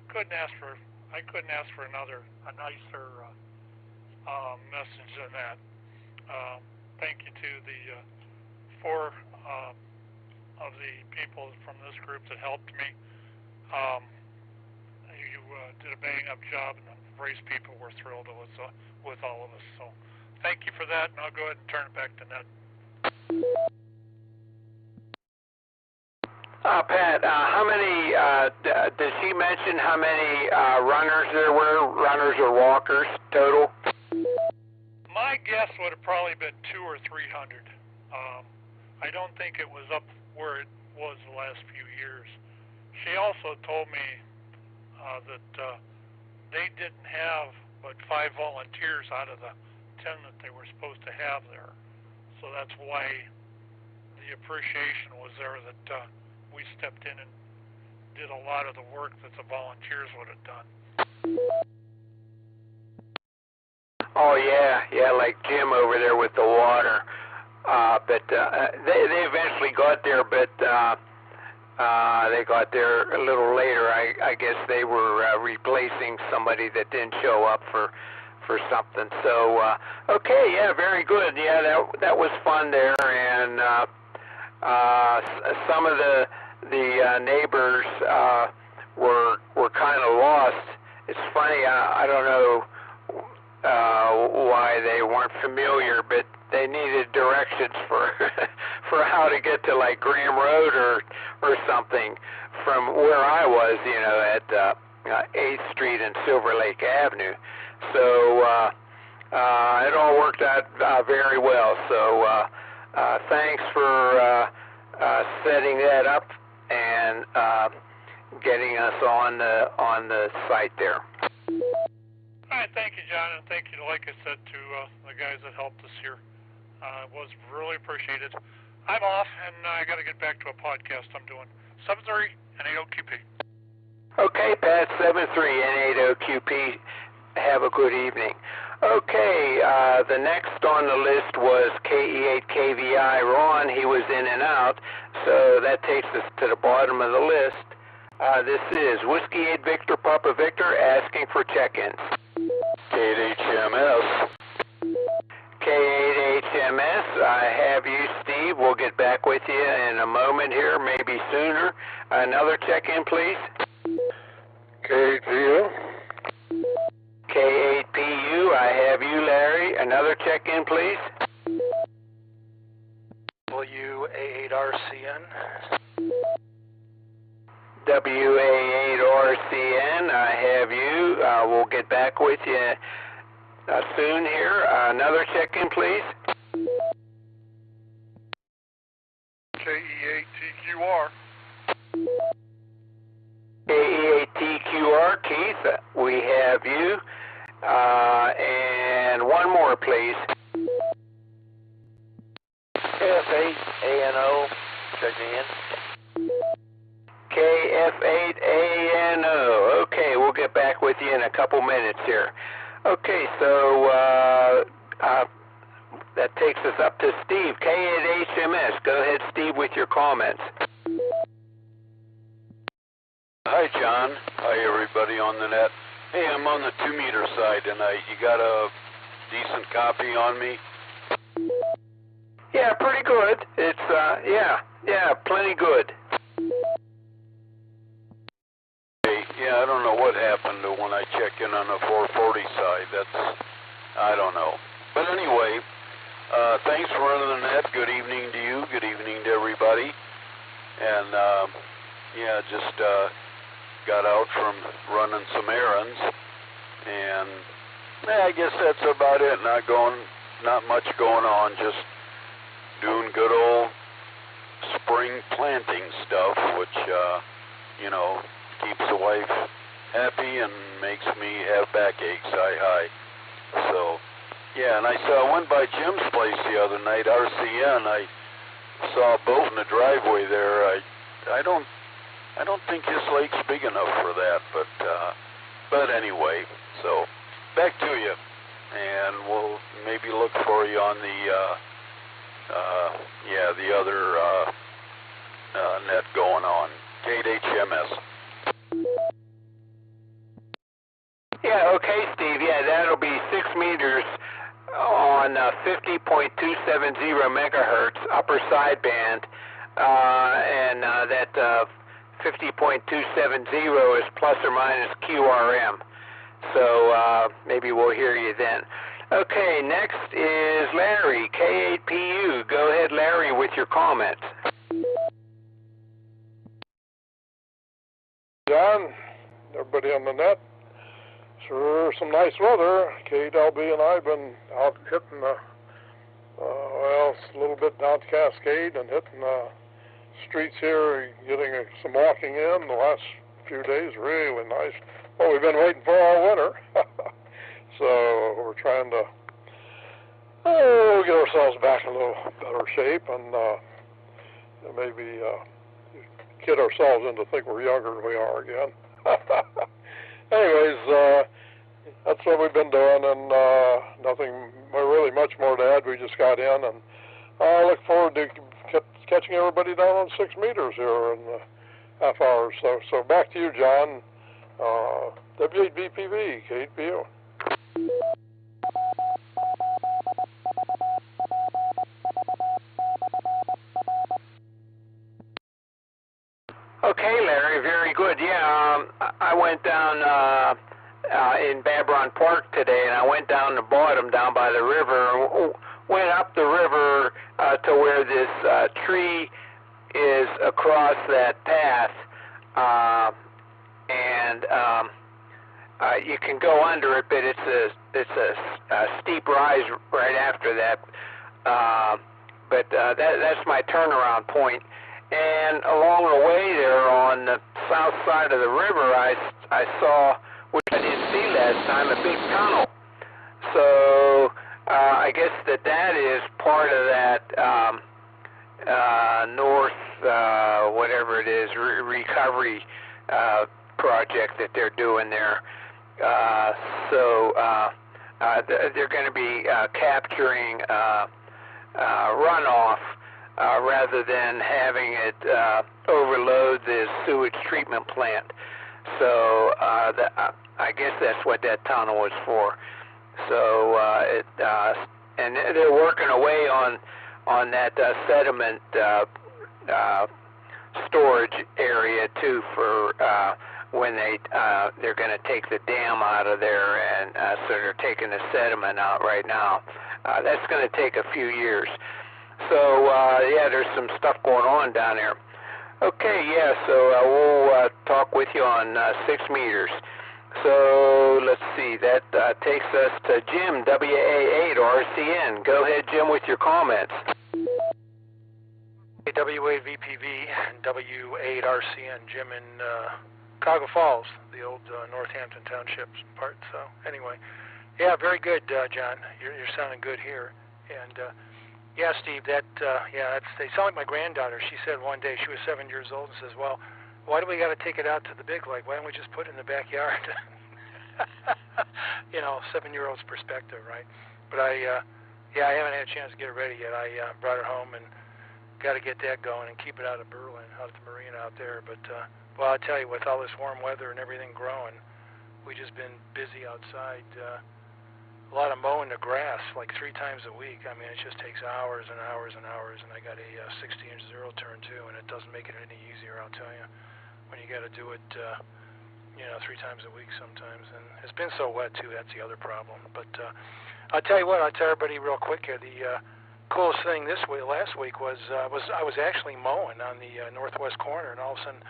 S18: I couldn't ask for a nicer message than that. Thank you to the 4 of the people from this group that helped me. You did a bang-up job, and the race people were thrilled with all of us. So thank you for that, and I'll go ahead and turn it back to Ned.
S13: Pat, how many, did she mention how many runners there were, runners or walkers total?
S18: My guess would have probably been 200 or 300. I don't think it was up where it was the last few years. She also told me that they didn't have but 5 volunteers out of the 10 that they were supposed to have there. So that's why the appreciation was there that we stepped in and did a lot of the work that the volunteers would have done.
S13: Oh yeah, like Jim over there with the water. But they eventually got there, but they got there a little later. I guess they were replacing somebody that didn't show up for something. So okay, yeah, very good. Yeah, that was fun there, and some of the neighbors were kind of lost. It's funny. I don't know why they weren't familiar, but they needed directions for for how to get to like Graham Road or something from where I was, at 8th Street and Silver Lake Avenue. So it all worked out very well. So thanks for setting that up and getting us on the site there.
S18: All right, thank you, John, and thank you, like I said, to the guys that helped us here. It was really appreciated. I'm off, and I got to get back to a podcast I'm doing. 73, N8OQP.
S13: Okay, Pat 73, N8OQP. Have a good evening. Okay, the next on the list was KE8KVI Ron. He was in and out, so that takes us to the bottom of the list. This is Whiskey 8 Victor Papa Victor asking for check-ins.
S10: K8HMS.
S13: K8HMS, I have you, Steve. We'll get back with you in a moment here, maybe sooner. Another check-in, please.
S10: K8PU.
S13: K8PU, I have you, Larry. Another check-in, please.
S20: WA8RCN.
S13: WA8RCN, I have you. We'll get back with you soon here. Another check-in, please.
S18: KE8TQR.
S13: KE8TQR, Keith, we have you. And one more, please.
S20: KF8ANO, checking in.
S13: KF8ANO. Okay, we'll get back with you in a couple minutes here. Okay, so that takes us up to Steve, K8HMS. Go ahead, Steve, with your comments.
S10: Hi, John. Hi, everybody on the net. Hey, I'm on the 2-meter side tonight. You got a decent copy on me?
S13: Yeah, pretty good. It's, yeah, plenty good.
S10: Hey, yeah, I don't know what happened to when I check in on the 440 side. I don't know. But anyway, thanks for running the net. Good evening to you. Good evening to everybody. And, yeah, just got out from running some errands, and I guess that's about it. Not much going on, just doing good old spring planting stuff, which you know, keeps the wife happy and makes me have backaches. So yeah, and I went by Jim's place the other night, RCN. I saw a boat in the driveway there. I don't think his lake's big enough for that, but anyway, so back to you, and we'll maybe look for you on the other net going on. KHMS.
S13: Yeah, okay, Steve. Yeah, that'll be 6 meters on 50.270 megahertz upper sideband, and that 50.270 is plus or minus QRM. So maybe we'll hear you then. Okay, next is Larry, K8PU. Go ahead, Larry, with your comments.
S21: John, everybody on the net, sure some nice weather. KLB and I have been out hitting it's a little bit down to Cascade and hitting streets here, getting some walking in the last few days. Really nice. Well, we've been waiting for all winter. So we're trying to get ourselves back in a little better shape and maybe kid ourselves into think we're younger than we are again. Anyways, that's what we've been doing, and nothing really much more to add. We just got in, and I look forward to catching everybody down on 6 meters here in a half hour or so. So back to you, John. W8VPV, K8PU.
S13: Okay, Larry, very good. Yeah, I went down in Babron Park today, and I went down the bottom, down by the river, went up the river to where this tree is across that path, and you can go under it, but it's a steep rise right after that. But that's my turnaround point. And along the way there on the south side of the river, I saw, which I didn't see last time, a big tunnel. So I guess that is part of that whatever it is, recovery project that they're doing there. So they're going to be capturing runoff rather than having it overload the sewage treatment plant. So I guess that's what that tunnel was for. So and they're working away on that sediment storage area too for when they're going to take the dam out of there, and so they're taking the sediment out right now. That's going to take a few years. So yeah, there's some stuff going on down there. Okay, yeah, so we'll talk with you on 6 meters. So let's see, that takes us to Jim, WA8RCN. Go ahead, Jim, with your comments.
S20: W8VPV and W8RCN, Jim in Cuyahoga Falls, the old Northampton Township part. So anyway, yeah, very good, John. You're sounding good here. And yeah, Steve, they sound like my granddaughter. She said one day, she was 7 years old, and says, well, why do we got to take it out to the big lake? Why don't we just put it in the backyard? You know, 7-year-old's perspective, right? But I haven't had a chance to get it ready yet. I brought it home and got to get that going and keep it out of Berlin, out at the marina out there. But, well, I'll tell you, with all this warm weather and everything growing, we just been busy outside. A lot of mowing the grass, like 3 times a week. I mean, it just takes hours and hours and hours. And I got a 60-inch zero turn, too, and it doesn't make it any easier, I'll tell you, when you got to do it, 3 times a week sometimes. And it's been so wet, too. That's the other problem. But I'll tell you what, I'll tell everybody real quick here. The coolest thing last week was I was actually mowing on the northwest corner, and all of a sudden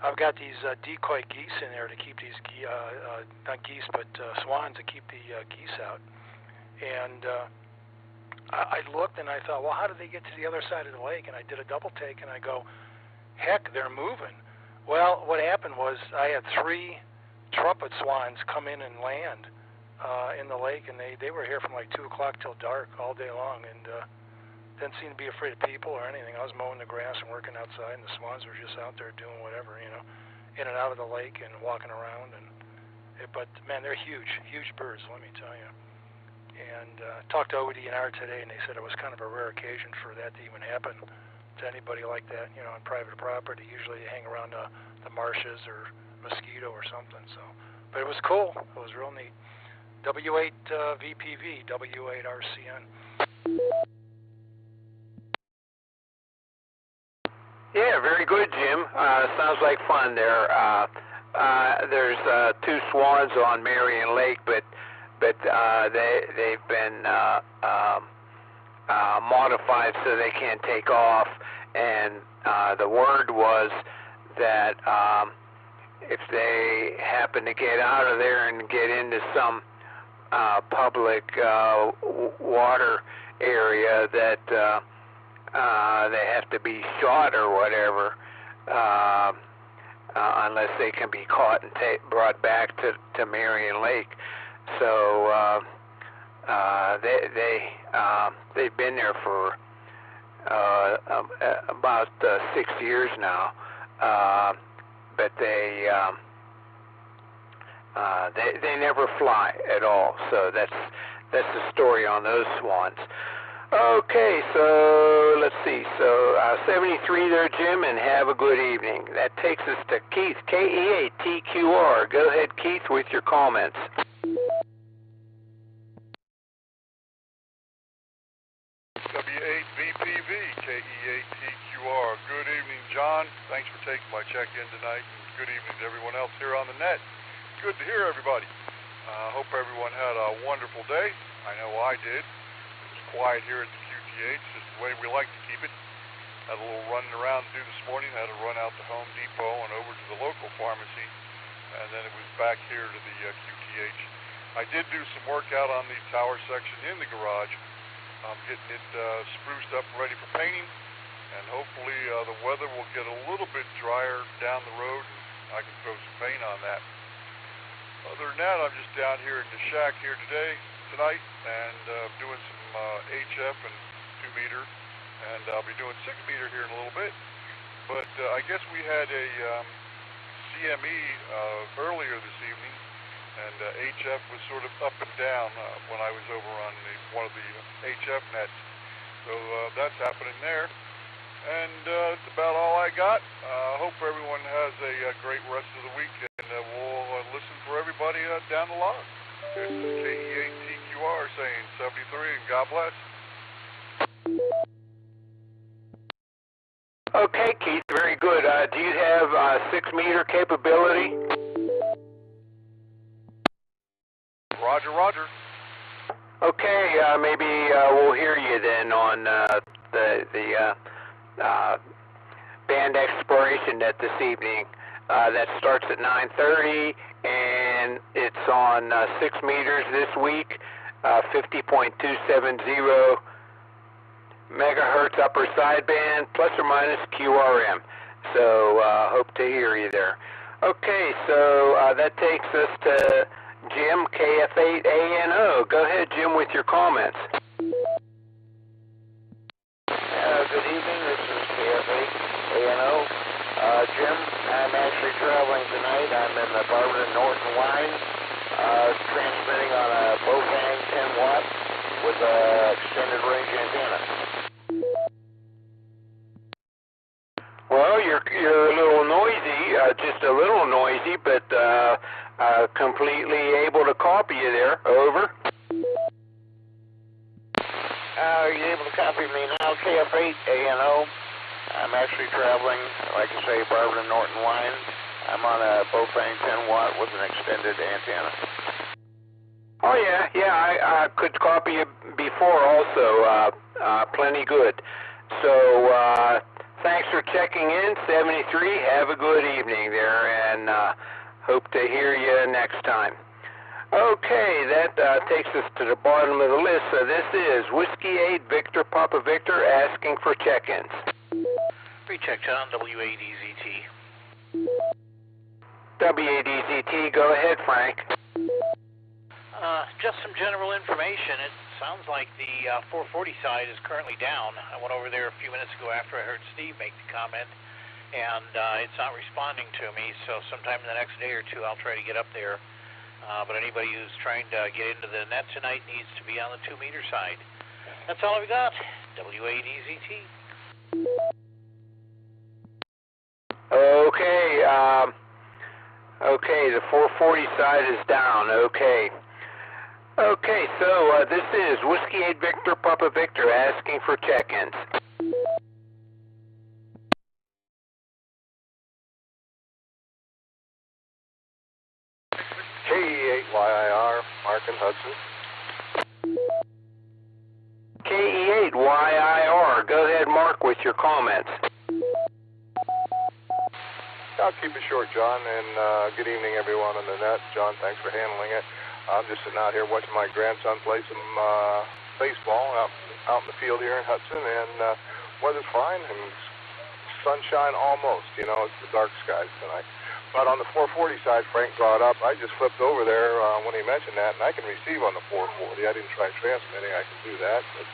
S20: I've got these decoy geese in there to keep these not geese but swans to keep the geese out. And I looked and I thought, well, how did they get to the other side of the lake? And I did a double take and I go, heck, they're moving. Well, what happened was I had 3 trumpet swans come in and land in the lake, and they were here from like 2 o'clock till dark all day long, and didn't seem to be afraid of people or anything. I was mowing the grass and working outside, and the swans were just out there doing whatever, in and out of the lake and walking around. But man, they're huge birds, let me tell you. And talked to ODNR today, and they said it was kind of a rare occasion for that to even happen to anybody like that, on private property. Usually they hang around the marshes or mosquito or something. So, but it was cool. It was real neat. W8VPV, W8RCN.
S13: Yeah, very good, Jim. Sounds like fun there. There's 2 swans on Marion Lake, but they've been modified so they can't take off. And the word was that if they happen to get out of there and get into some public water area, that they have to be shot or whatever, unless they can be caught and brought back to Marion Lake. So they've been there for about 6 years now, but they never fly at all. So that's the story on those swans. Okay, so let's see. So 73 there, Jim, and have a good evening. That takes us to Keith, KE8TQR. Go ahead, Keith, with your comments.
S22: W8VPV, KE8TQR. Good evening, John. Thanks for taking my check-in tonight, and good evening to everyone else here on the net. Good to hear everybody. Hope everyone had a wonderful day. I know I did. Quiet here at the QTH, just the way we like to keep it. Had a little running around to do this morning. Had to run out to Home Depot and over to the local pharmacy, and then it was back here to the QTH. I did do some work out on the tower section in the garage. I'm getting it spruced up and ready for painting, and hopefully the weather will get a little bit drier down the road, and I can throw some paint on that. Other than that, I'm just down here in the shack here tonight, and doing some HF and 2 meter, and I'll be doing 6 meter here in a little bit. But I guess we had a CME earlier this evening, and HF was sort of up and down when I was over on one of the HF nets. So that's happening there. And that's about all I got. Hope everyone has a great rest of the week, and we'll listen for everybody down the line. This is KE8TQR saying 73, and God bless.
S13: Okay, Keith, very good. Do you have 6-meter capability?
S22: Roger, roger.
S13: Okay, maybe we'll hear you then on the band exploration net this evening. That starts at 9:30, and it's on 6 meters this week, 50.270 megahertz upper sideband, plus or minus QRM. So hope to hear you there. Okay, so that takes us to Jim, KF8ANO. Go ahead, Jim, with your comments.
S4: Good evening, this is KF8ANO. Jim, I'm actually traveling tonight. I'm in the Barberton Norton line, transmitting on a Bofang 10 watt with a extended range antenna.
S13: Well, you're a little noisy, just a little noisy, but completely able to copy you there. Over.
S4: Are you able to copy me now, KF8ANO? I'm actually traveling, like I say, Barberton Norton line. I'm on a Bofang 10 watt with an extended antenna.
S13: Oh yeah, I could copy you before also. Plenty good. So thanks for checking in, 73. Have a good evening there, and hope to hear you next time. Okay, that takes us to the bottom of the list. So this is Whiskey 8 Victor Papa Victor asking for check-ins.
S14: Recheck, John, W8EZT.
S13: W8EZT, go ahead, Frank.
S14: Just some general information. It sounds like the 440 side is currently down. I went over there a few minutes ago after I heard Steve make the comment, and it's not responding to me, so sometime in the next day or two I'll try to get up there. But anybody who's trying to get into the net tonight needs to be on the 2-meter side. That's all I've got. W8EZT.
S13: Okay, the 440 side is down. Okay, so this is Whiskey 8 Victor Papa Victor asking for check-ins.
S5: KE8YIR, Mark and Hudson.
S13: KE8YIR, go ahead, Mark, with your comments.
S5: I'll keep it short, John, and good evening, everyone on the net. John, thanks for handling it. I'm just sitting out here watching my grandson play some baseball out in the field here in Hudson, and weather's fine, and sunshine almost. You know, it's the dark skies tonight. But on the 440 side, Frank brought up, I just flipped over there when he mentioned that, and I can receive on the 440. I didn't try transmitting. I can do that, but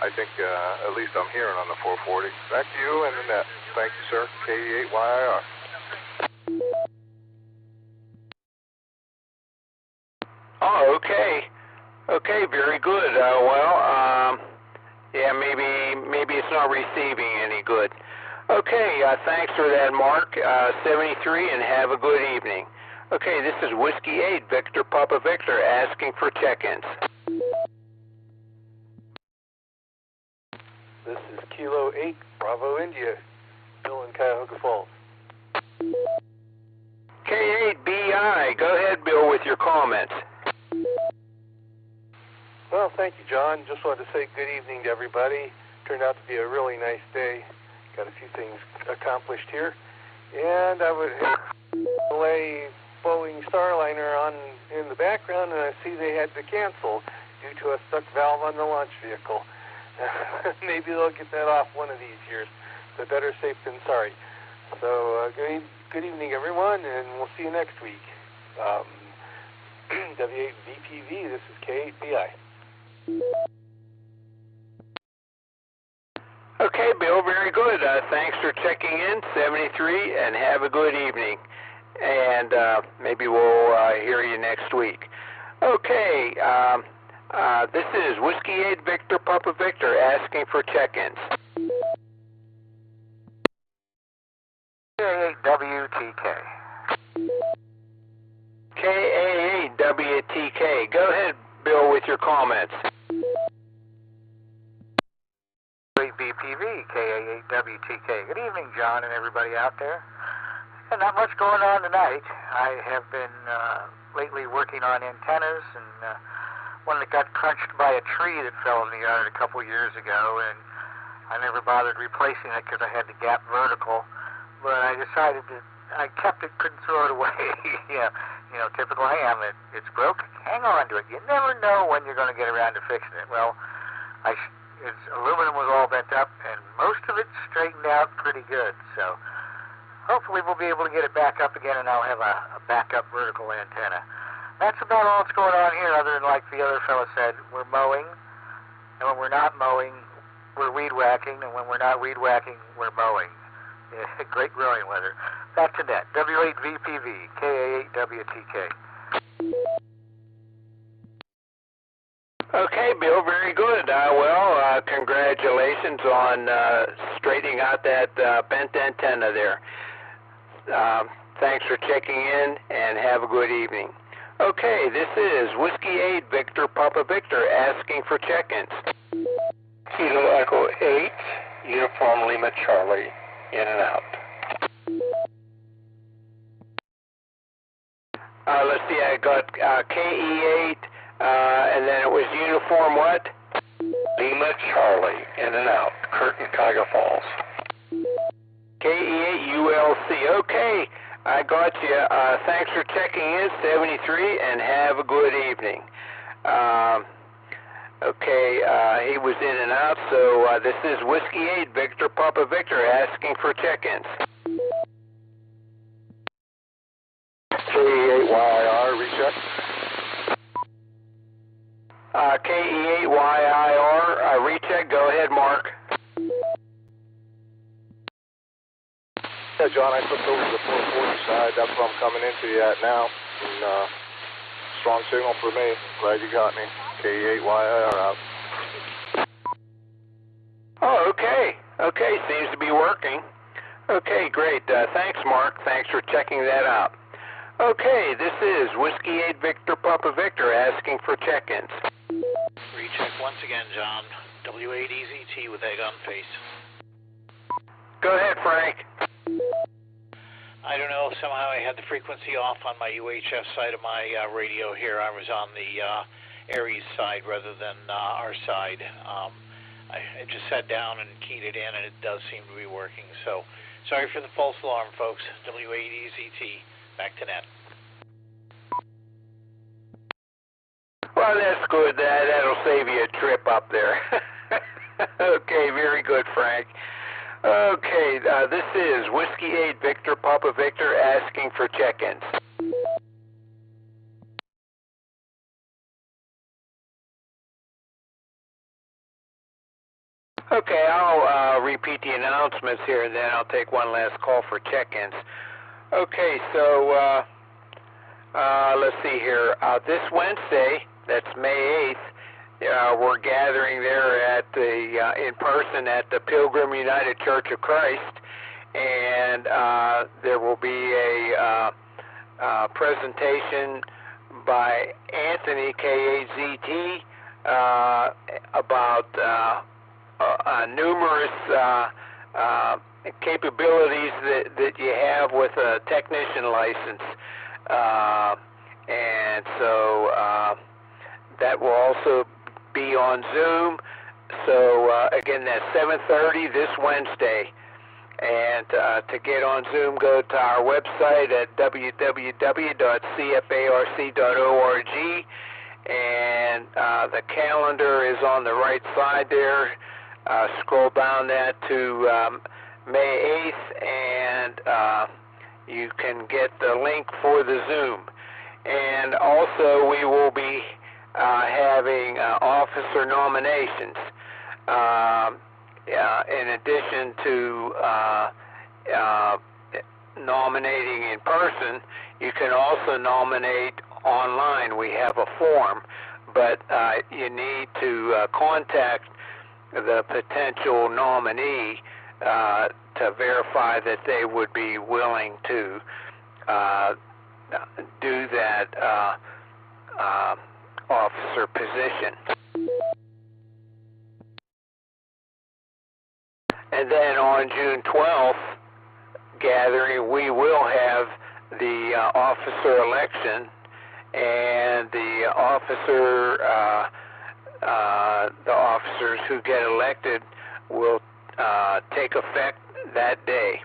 S5: I think at least I'm hearing on the 440. Back to you and the net. Thank you, sir. KE8YIR.
S13: Oh, okay. Okay, very good. Yeah, maybe it's not receiving any good. Okay, thanks for that, Mark. 73, and have a good evening. Okay, this is Whiskey 8 Victor Papa Victor asking for check-ins.
S23: This is Kilo 8 Bravo India, Bill in Cuyahoga Falls.
S13: K8BI, go ahead, Bill, with your comments.
S23: Well, thank you, John. Just wanted to say good evening to everybody. Turned out to be a really nice day. Got a few things accomplished here. And I would lay Boeing Starliner on in the background, and I see they had to cancel due to a stuck valve on the launch vehicle. Maybe they'll get that off one of these years. So better safe than sorry. So good evening, everyone, and we'll see you next week. W8VPV, this is K8BI.
S13: Okay, Bill, very good. thanks for checking in, 73, and have a good evening. And maybe we'll hear you next week. Okay, this is Whiskey 8 Victor Papa Victor asking for check-ins.
S16: K8WTK.
S13: K8WTK. Go ahead, Bill, with your comments.
S16: W8VPV, K8WTK. Good evening, John and everybody out there. And not much going on tonight. I have been lately working on antennas, and one that got crunched by a tree that fell in the yard a couple years ago, and I never bothered replacing it because I had the gap vertical. But I decided that I kept it, couldn't throw it away. Yeah, you know, typical ham. It's broke. Hang on to it. You never know when you're going to get around to fixing it. Well, its aluminum was all bent up, and most of it straightened out pretty good. So hopefully we'll be able to get it back up again, and I'll have a backup vertical antenna. That's about all that's going on here, other than like the other fellow said, we're mowing, and when we're not mowing, we're weed whacking, and when we're not weed whacking, we're mowing. Yeah, great growing weather. Back to net. W8VPV, K8WTK.
S13: Okay, Bill, very good. Congratulations on straightening out that bent antenna there. Thanks for checking in, and have a good evening. Okay, this is Whiskey 8 Victor Papa Victor asking for check-ins.
S7: Kilo Echo 8, Uniform Lima Charlie, in and out.
S13: Let's see, I got KE8, and then it was Uniform what?
S7: Lima Charlie, in and out, Curtin, Cuyahoga Falls.
S13: KE8 ULC. Okay, I got you. Thanks for checking in, 73, and have a good evening. Okay, he was in and out, so this is Whiskey 8 Victor Papa Victor asking for check-ins.
S5: KE8YIR, recheck.
S13: KE8YIR, recheck. Go ahead, Mark.
S5: Yeah, John, I flipped over to the 440 side. That's where I'm coming into you at now. And, strong signal for me. Glad you got me. KE8YIR out.
S13: Oh, okay. Okay, seems to be working. Okay, great. Thanks, Mark. Thanks for checking that out. Okay, this is Whiskey 8 Victor Papa Victor asking for check-ins.
S14: Recheck once again, John. W8EZT with egg on face.
S13: Go ahead, Frank.
S14: I don't know, somehow I had the frequency off on my UHF side of my radio here. I was on the Aries side rather than our side. I just sat down and keyed it in, and it does seem to be working. So, sorry for the false alarm, folks. W8EZT, back to net.
S13: Well, that's good. That'll save you a trip up there. Okay, very good, Frank. Okay, this is Whiskey 8 Victor Papa Victor asking for check-ins. Okay, I'll repeat the announcements here, and then I'll take one last call for check-ins. Okay, so let's see here. This Wednesday, that's May 8th, we're gathering there at in person at the Pilgrim United Church of Christ, and there will be a presentation by Anthony KAZT about numerous capabilities that you have with a technician license, and so that will also be on Zoom. So again, that's 7:30 this Wednesday. And to get on Zoom, go to our website at www.cfarc.org, and the calendar is on the right side there. Scroll down that to May 8th, and you can get the link for the Zoom. And also, we will be having officer nominations. in addition to nominating in person, you can also nominate online. We have a form, but you need to contact the potential nominee to verify that they would be willing to do that officer position. And then on June 12th gathering, we will have the officer election, and the officers who get elected will take effect that day.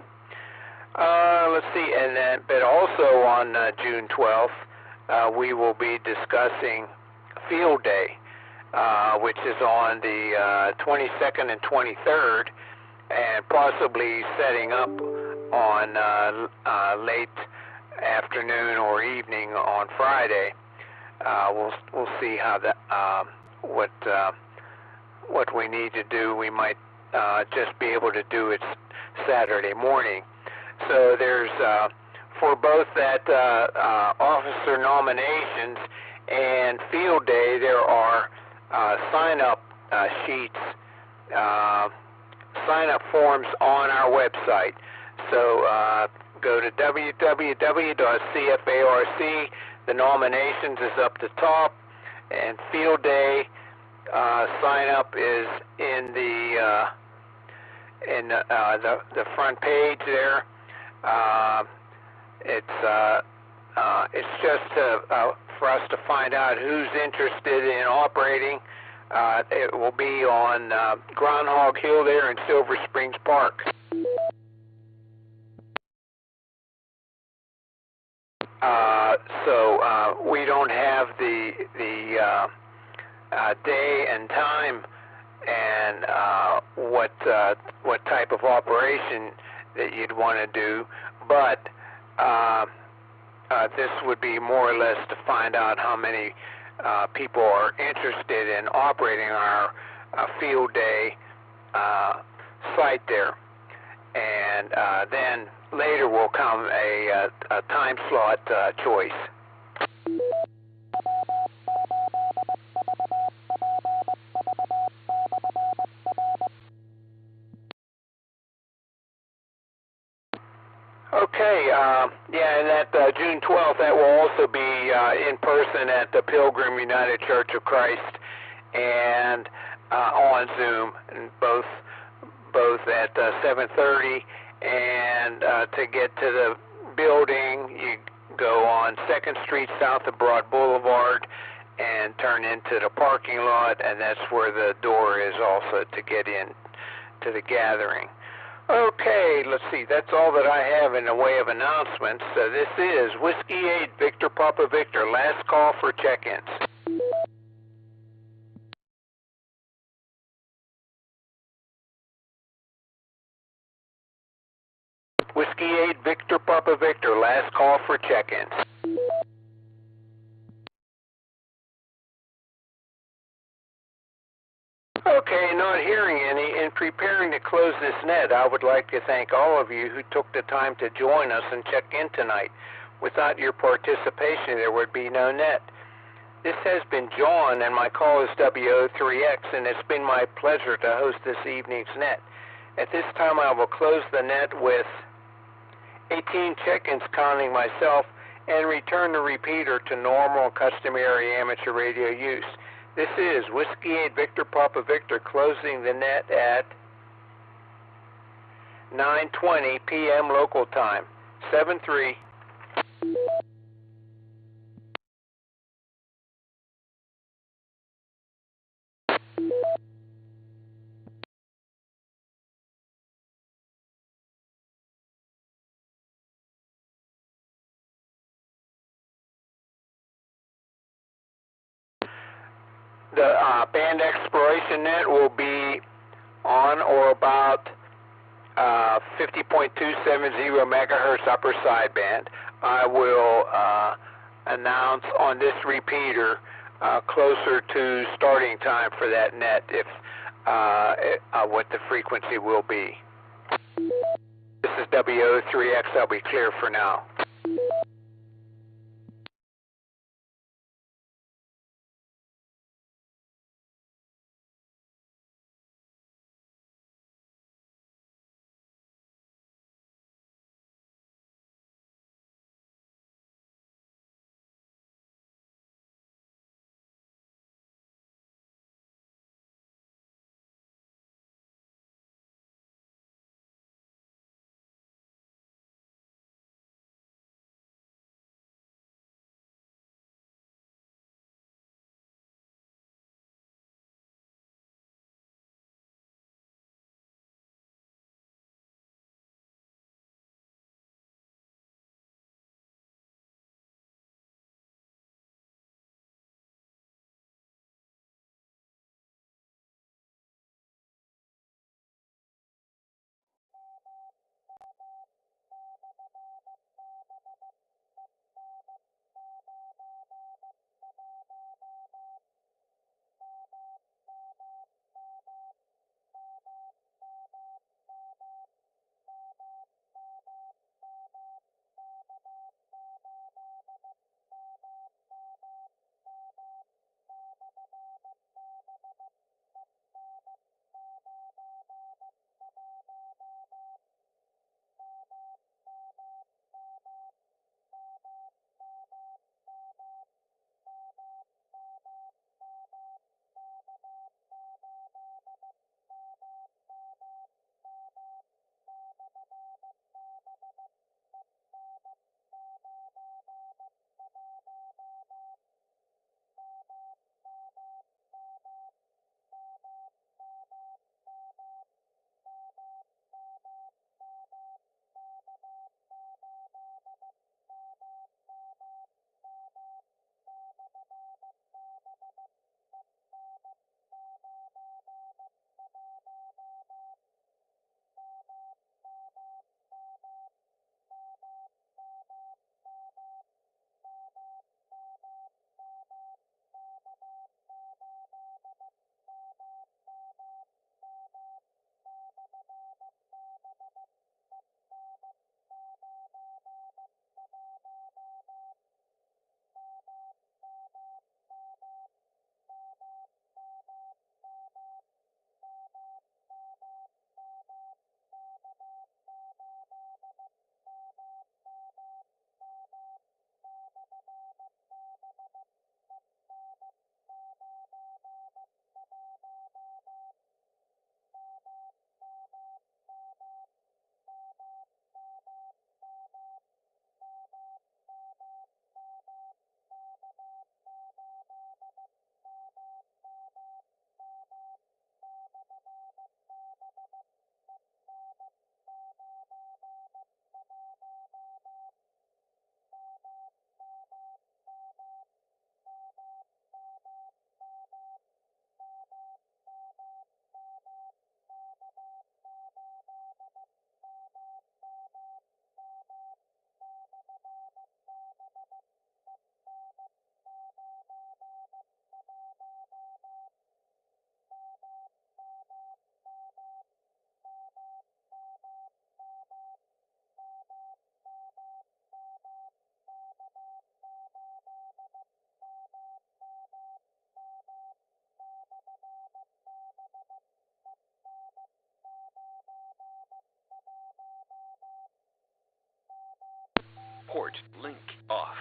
S13: Let's see, and then, but also on June 12th, we will be discussing Field Day, which is on the 22nd and 23rd, and possibly setting up on late afternoon or evening on Friday. We'll see how that what we need to do. We might just be able to do it Saturday morning. So there's for both that officer nominations and Field Day, there are sign-up sheets, sign-up forms on our website. So go to www.cfarc. The nominations is up the top, and Field Day sign-up is in the front page there. It's just for us to find out who's interested in operating. It will be on Groundhog Hill there in Silver Springs Park. So we don't have the day and time and what type of operation that you'd want to do, but this would be more or less to find out how many people are interested in operating our Field Day site there. And then later will come a time slot choice. Okay, yeah, and that June 12th, that will also be in person at the Pilgrim United Church of Christ and on Zoom, and both at 7:30. And to get to the building, you go on 2nd Street south of Broad Boulevard and turn into the parking lot, and that's where the door is also to get in to the gathering. Okay, let's see. That's all that I have in the way of announcements. So this is Whiskey 8 Victor Papa Victor, last call for check-ins. Whiskey 8 Victor Papa Victor, last call for check-ins. Okay, not hearing any. In preparing to close this net, I would like to thank all of you who took the time to join us and check in tonight. Without your participation, there would be no net. This has been John, and my call is W8VPV, and it's been my pleasure to host this evening's net. At this time, I will close the net with 18 check-ins counting myself, and return the repeater to normal customary amateur radio use. This is Whiskey 8 Victor Papa Victor closing the net at 9:20 p.m. local time. 7-3. The band exploration net will be on or about 50.270 megahertz upper sideband. I will announce on this repeater closer to starting time for that net if what the frequency will be. This is WO3X. I'll be clear for now.
S1: Port link off.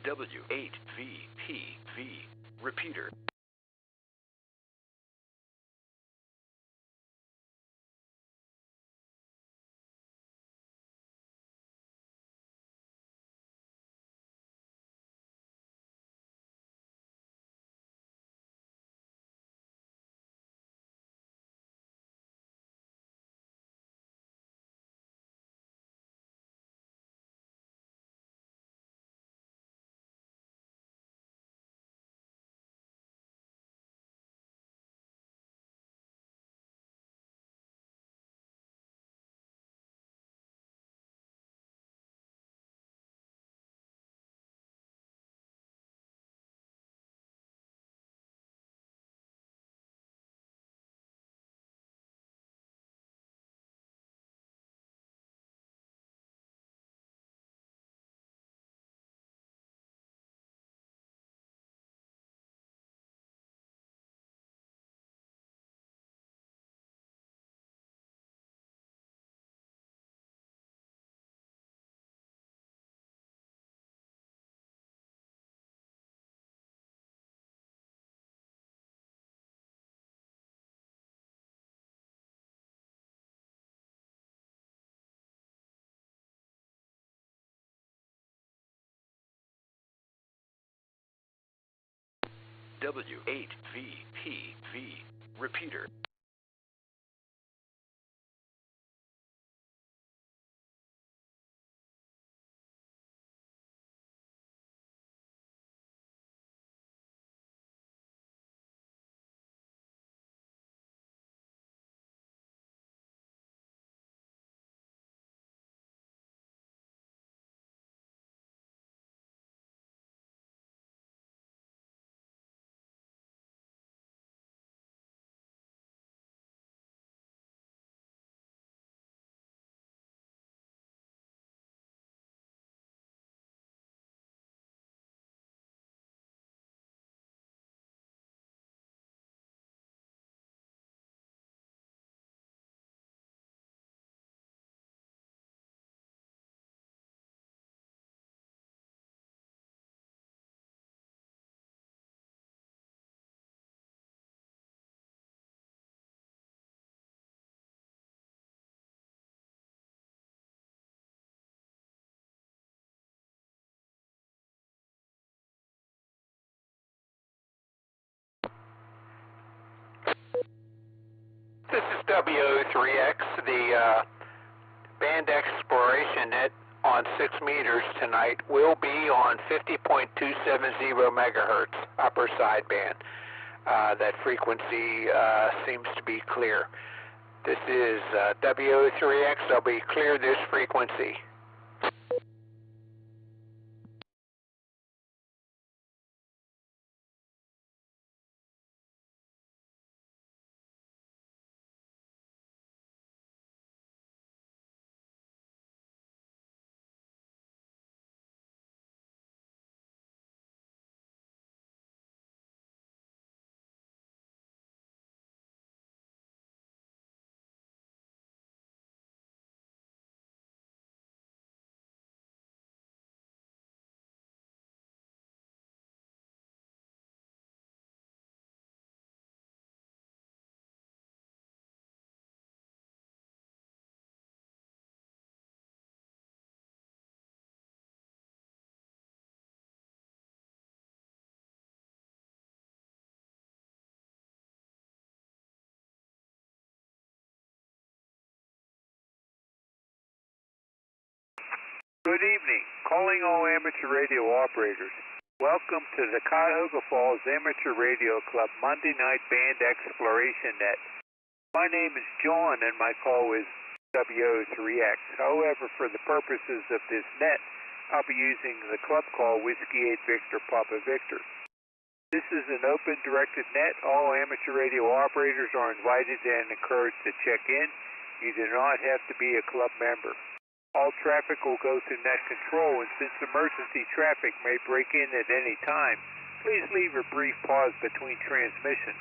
S1: W8VPV. Repeater. W8VPV. Repeater.
S13: This is W3X, the band exploration net on 6 meters tonight will be on 50.270 megahertz upper sideband. That frequency seems to be clear. This is W3X. I'll be clear this frequency.
S8: Good evening. Calling all amateur radio operators. Welcome to the Cuyahoga Falls Amateur Radio Club Monday Night Band Exploration Net. My name is John and my call is W3X. However, for the purposes of this net, I'll be using the club call Whiskey 8 Victor Papa Victor. This is an open directed net. All amateur radio operators are invited and encouraged to check in. You do not have to be a club member. All traffic will go through net control, and since emergency traffic may break in at any time, please leave a brief pause between transmissions.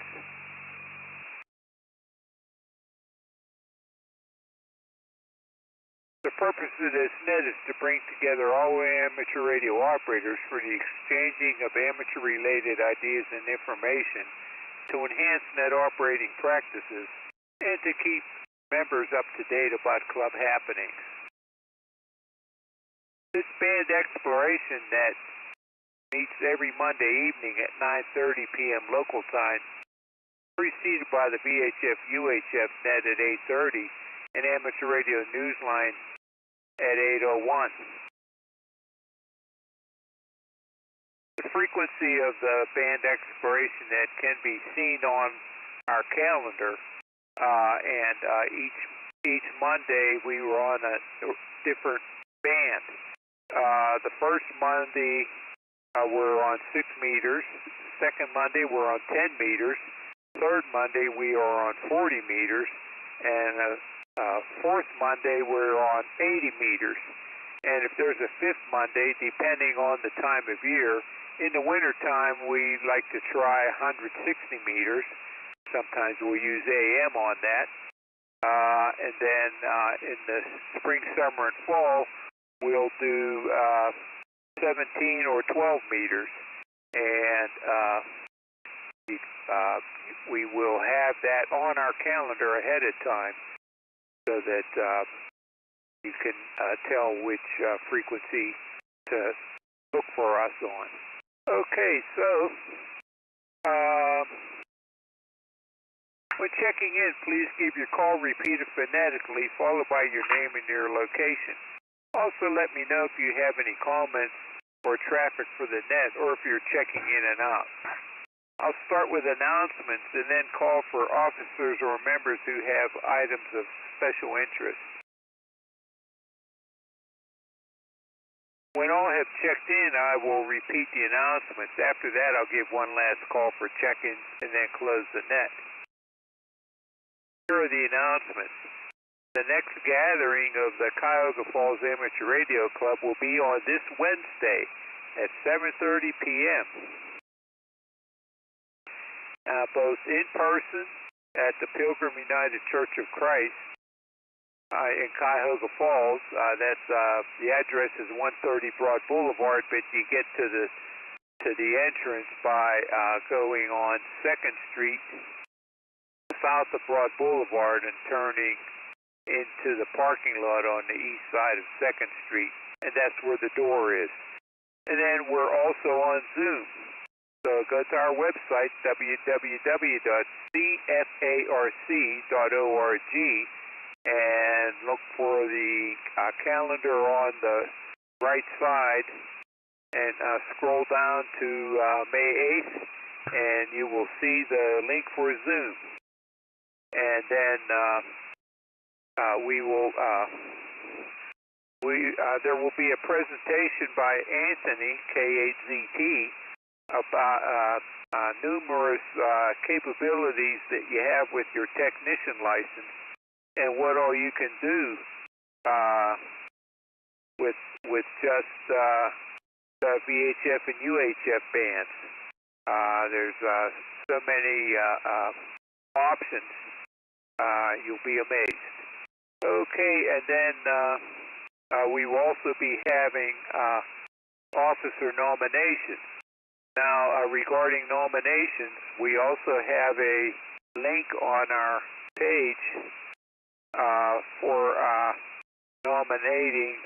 S8: The purpose of this net is to bring together all amateur radio operators for the exchanging of amateur-related ideas and information to enhance net operating practices and to keep members up to date about club happenings. This band exploration net meets every Monday evening at 9:30 p.m. local time, preceded by the VHF-UHF net at 8:30 and Amateur Radio Newsline at 8:01. The frequency of the band exploration net can be seen on our calendar, and each Monday we were on a different band. The first Monday we're on 6 meters. Second Monday we're on 10 meters. Third Monday we are on 40 meters. And fourth Monday we're on 80 meters. And if there's a fifth Monday, depending on the time of year, in the wintertime we like to try 160 meters. Sometimes we'll use AM on that. And then in the spring, summer, and fall, we'll do 17 or 12 meters. And we will have that on our calendar ahead of time so that you can tell which frequency to look for us on. Okay, so when checking in, please keep your call repeated phonetically, followed by your name and your location. Also, let me know if you have any comments or traffic for the net, or if you're checking in and out. I'll start with announcements and then call for officers or members who have items of special interest. When all have checked in, I will repeat the announcements. After that, I'll give one last call for check-ins and then close the net. Here are the announcements. The next gathering of the Cuyahoga Falls Amateur Radio Club will be on this Wednesday at 7:30 p.m. Both in person at the Pilgrim United Church of Christ in Cuyahoga Falls. The address is 130 Broad Boulevard, but you get to the entrance by going on 2nd Street south of Broad Boulevard and turning into the parking lot on the east side of 2nd Street, and that's where the door is. And then we're also on Zoom. So go to our website, www.cfarc.org, and look for the calendar on the right side, and scroll down to May 8th, and you will see the link for Zoom. And then there will be a presentation by Anthony, K8ZT, about numerous capabilities that you have with your technician license and what all you can do with just the VHF and UHF bands. There's so many options, you'll be amazed. Okay, and then we will also be having officer nominations. Now, regarding nominations, we also have a link on our page for nominating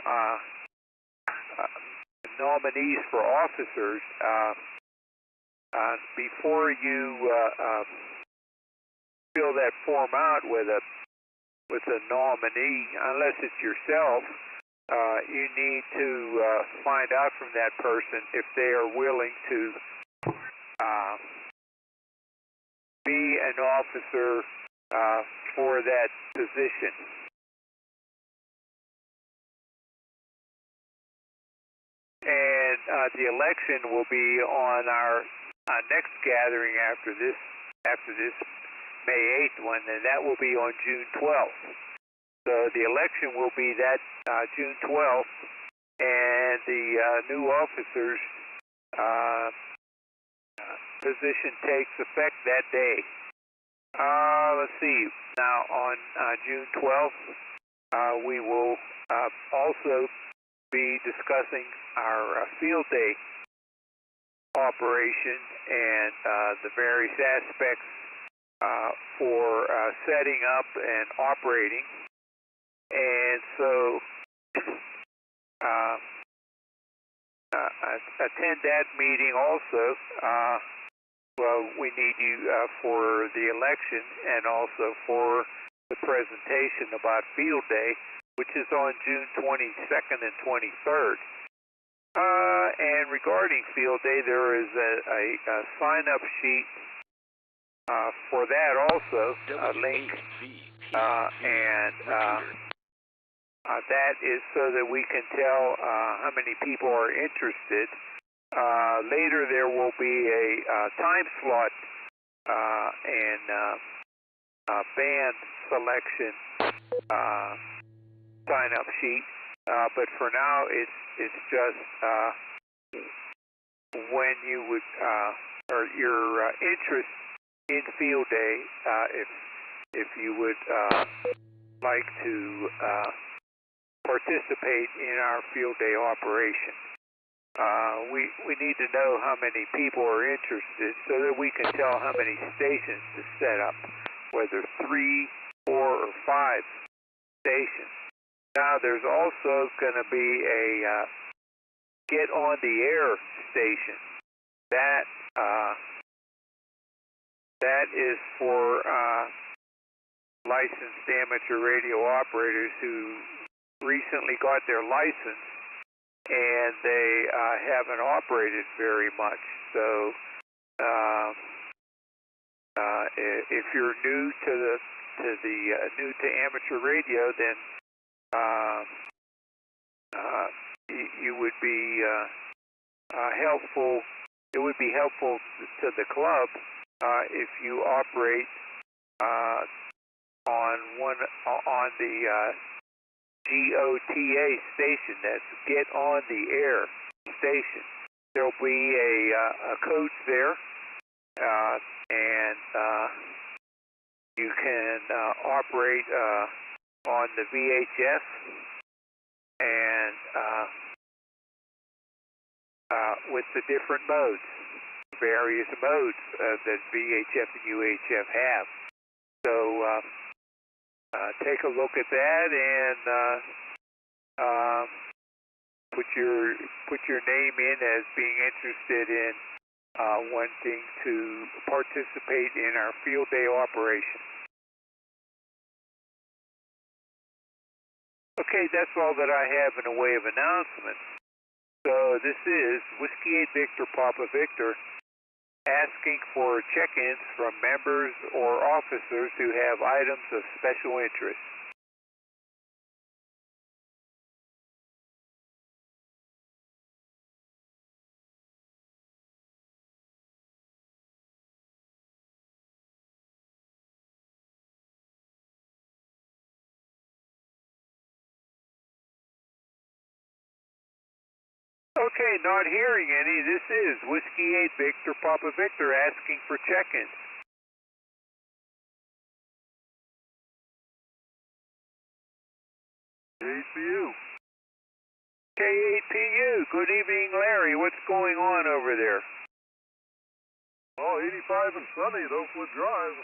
S8: nominees for officers. Before you fill that form out with a nominee, unless it's yourself, you need to find out from that person if they are willing to be an officer for that position. And the election will be on our next gathering after this May 8th one, and that will be on June 12th. So the election will be that June 12th, and the new officers' position takes effect that day. Let's see. Now on June 12th, we will also be discussing our field day operation and the various aspects for setting up and operating. And so attend that meeting also. Well, we need you for the election and also for the presentation about Field Day, which is on June 22nd and 23rd. And regarding Field Day, there is a sign-up sheet for that also, a link, and that is so that we can tell how many people are interested. Later there will be a time slot and band selection sign-up sheet, but for now it's just when you would or your interest in Field Day, if you would like to participate in our Field Day operation. We need to know how many people are interested so that we can tell how many stations to set up, whether 3, 4, or 5 stations. Now there's also going to be a get on the air station. That is for licensed amateur radio operators who recently got their license and they haven't operated very much. So if you're new to new to amateur radio, then you would be helpful. It would be helpful to the club if you operate on the GOTA station. That's Get on the Air station. There'll be a code there, and you can operate on the VHF and with the different modes, various modes that VHF and UHF have. So take a look at that and put your name in as being interested in wanting to participate in our Field Day operation. Okay, that's all that I have in the way of announcements. So this is Whiskey 8 Victor Papa Victor asking for check-ins from members or officers who have items of special interest. Okay, not hearing any. This is Whiskey 8 Victor Papa Victor asking for check-ins.
S21: K8PU.
S8: K8PU. Good evening, Larry. What's going on over there?
S21: Oh, 85 and sunny at Oakwood Drive.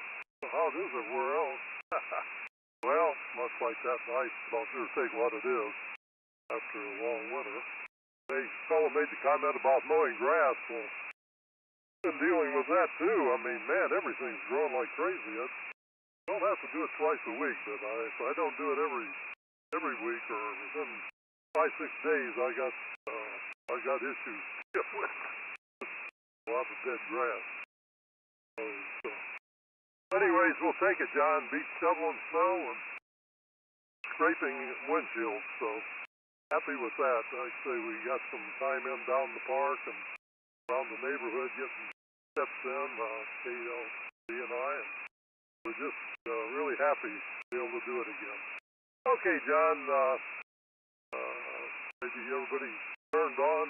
S21: How it is everywhere else. Well, much like that night, about here take what it is after a long winter. A fellow made the comment about mowing grass. Well, been dealing with that too. I mean, man, everything's growing like crazy. I don't have to do it twice a week, but if I don't do it every week or within 5-6 days, I got issues with a lot of dead grass. So, anyways, we'll take it, John. Beach shoveling snow and scraping windshields. So. Happy with that. Like I say, we got some time in down the park and around the neighborhood getting steps in, KLC and I, and we're just really happy to be able to do it again. Okay, John, maybe everybody turned on,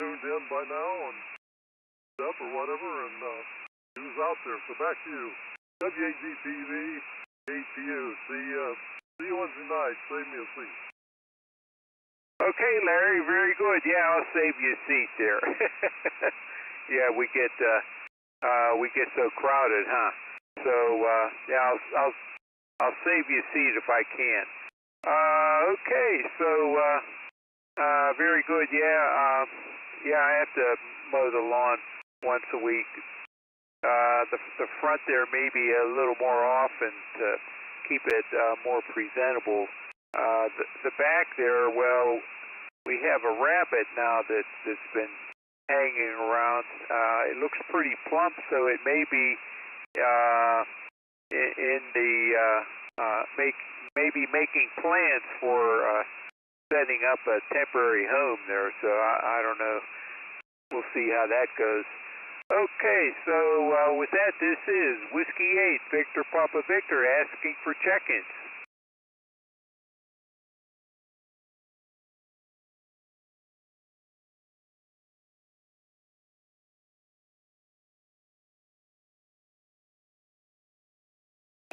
S21: tuned in by now, and stuff or whatever, and who's out there. So back to you. W8VPV, KPU. See you Wednesday night. Save me a seat.
S8: Okay, Larry, very good. Yeah, I'll save you a seat there. Yeah, we get so crowded, huh? So yeah, I'll save you a seat if I can. Okay, so very good. Yeah, yeah, I have to mow the lawn once a week. The front there may be a little more often to keep it more presentable. The back there, well, we have a rabbit now that's been hanging around. It looks pretty plump, so it may be in the maybe making plans for setting up a temporary home there. So I don't know. We'll see how that goes. Okay, so with that, this is Whiskey 8, Victor Papa Victor, asking for check-ins.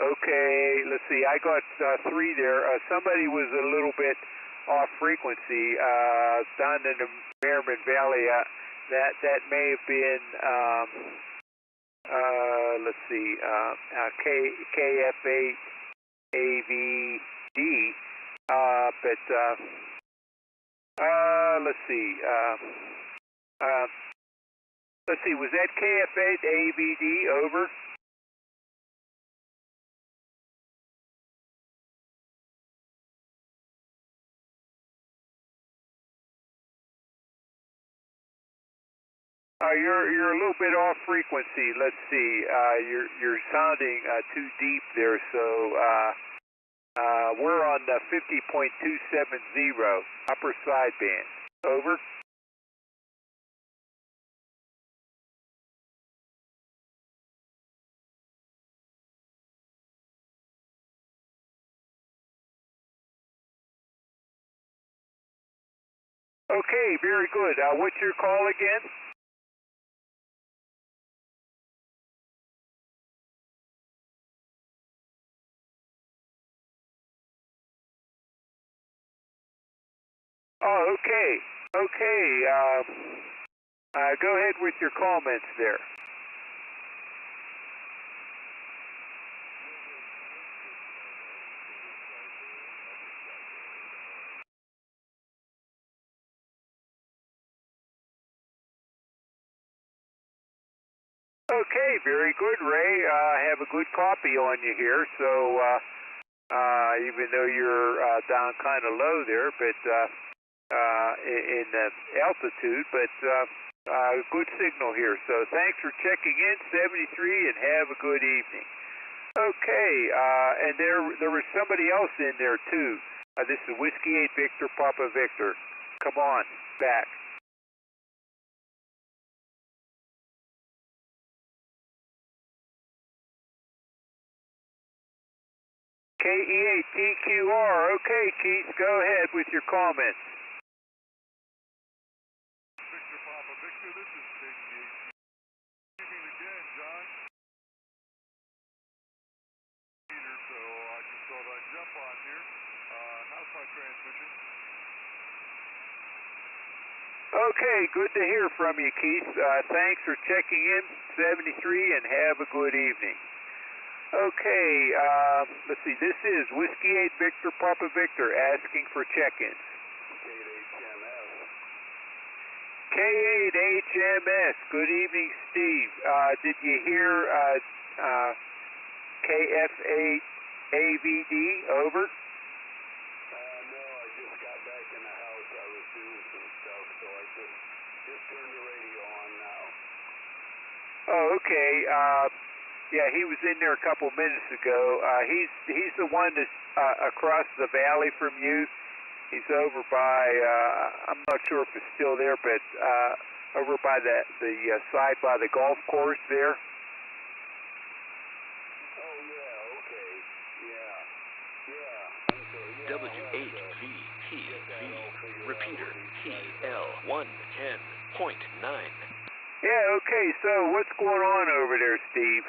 S8: Okay, let's see. I got 3 there. Somebody was a little bit off frequency down in the Merriman Valley. That may have been, let's see, KF8 AVD, but let's see, was that KF8 AVD over? You're a little bit off frequency. Let's see. You're sounding too deep there. So we're on 50.270 upper sideband. Over. Okay, very good. What's your call again? Oh, okay. Okay. Go ahead with your comments there. Okay, very good, Ray. I have a good copy on you here, so even though you're down kind of low there, but in altitude, but good signal here. So thanks for checking in, 73, and have a good evening. Okay, and there was somebody else in there too. This is Whiskey 8 Victor Papa Victor. Come on, back. KE8TQR. Okay, Keith, go ahead with your comments.
S21: Victor Papa Victor, this is Big G. Good evening again, John. Peter, so I just thought I'd jump on here. How's my transmission?
S8: Okay, good to hear from you, Keith. Thanks for checking in, 73, and have a good evening. Okay, let's see. This is Whiskey 8 Victor Papa Victor asking for check-ins. K8HMS. Good evening, Steve. Did you hear KF8AVD? Over.
S6: No, I just got back in the house. I was doing some stuff, so I just turned the radio on now.
S8: Oh, okay. Yeah, he was in there a couple minutes ago. He's the one that's across the valley from you. He's over by, I'm not sure if it's still there, but over by the side by the golf course there.
S6: Oh, yeah, okay. Yeah.
S1: W8VPV, repeater TL110.9.
S8: Yeah, okay, so what's going on over there, Steve?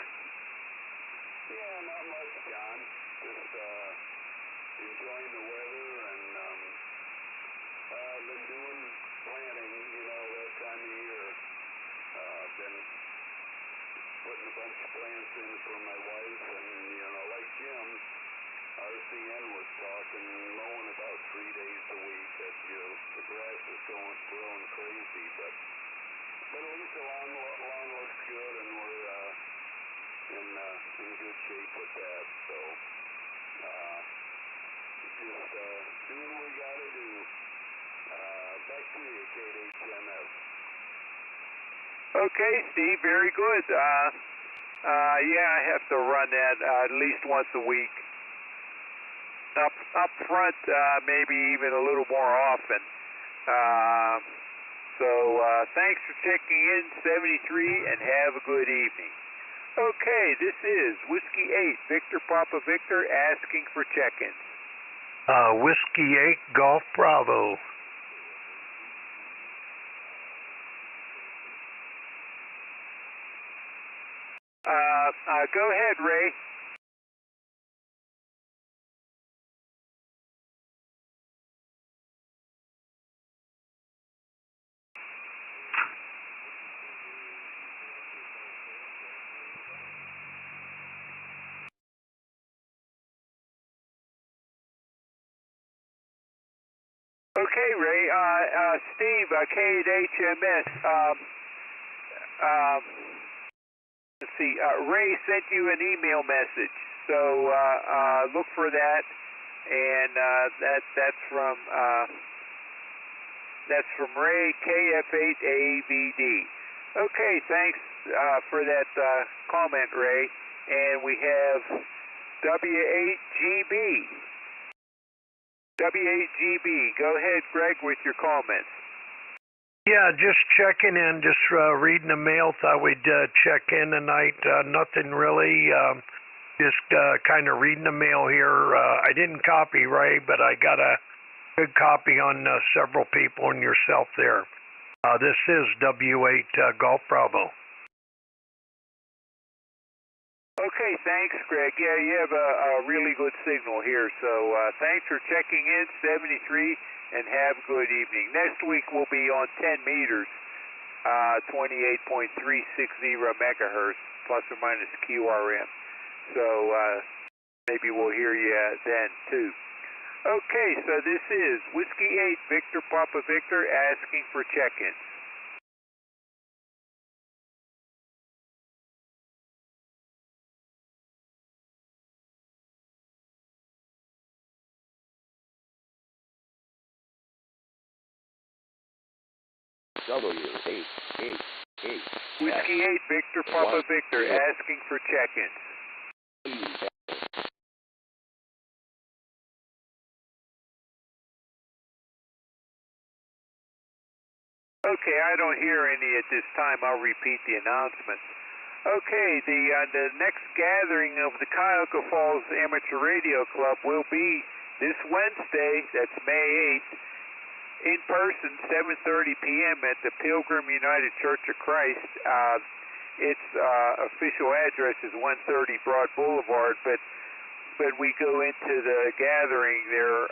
S6: Yeah, not much, John. Just enjoying the weather and plants in for my wife, and, you know, like Jim, RCN was talking, mowing about 3 days a week. That, you know, the grass is growing crazy, but at least the lawn looks good, and we're in good shape with that. So just doing what we got to do. Back to you, KHMS.
S8: Okay, Steve, very good. Yeah, I have to run that at least once a week. Up front, maybe even a little more often. So thanks for checking in, 73, and have a good evening. Okay, this is Whiskey 8, Victor Papa Victor, asking for check-ins.
S9: Whiskey 8, Golf Bravo.
S8: Go ahead, Ray. Okay, Ray. Steve, KHMS. Let's see. Ray sent you an email message, so look for that, and that's from Ray, KF8AVD. Okay, thanks for that comment, Ray. And we have W8GB. W8GB. Go ahead, Greg, with your comments.
S9: Yeah, just checking in, just reading the mail. Thought we'd check in tonight. Nothing really. Just kind of reading the mail here. I didn't copy Ray, but I got a good copy on several people and yourself there. This is W8 Golf Bravo.
S8: Okay, thanks, Greg. Yeah, you have a really good signal here. So thanks for checking in, 73. And have a good evening. Next week we'll be on 10 meters, 28.360 megahertz, plus or minus QRM. So maybe we'll hear you then too. Okay, so this is Whiskey 8, Victor Papa Victor, asking for check-ins.
S11: W8VPV.
S8: Whiskey 8, Victor Papa Victor, asking for check-ins. Okay, I don't hear any at this time. I'll repeat the announcements. Okay, the next gathering of the Cuyahoga Falls Amateur Radio Club will be this Wednesday, that's May 8th, in person, 7:30 p.m. at the Pilgrim United Church of Christ. Its official address is 130 Broad Boulevard, but we go into the gathering there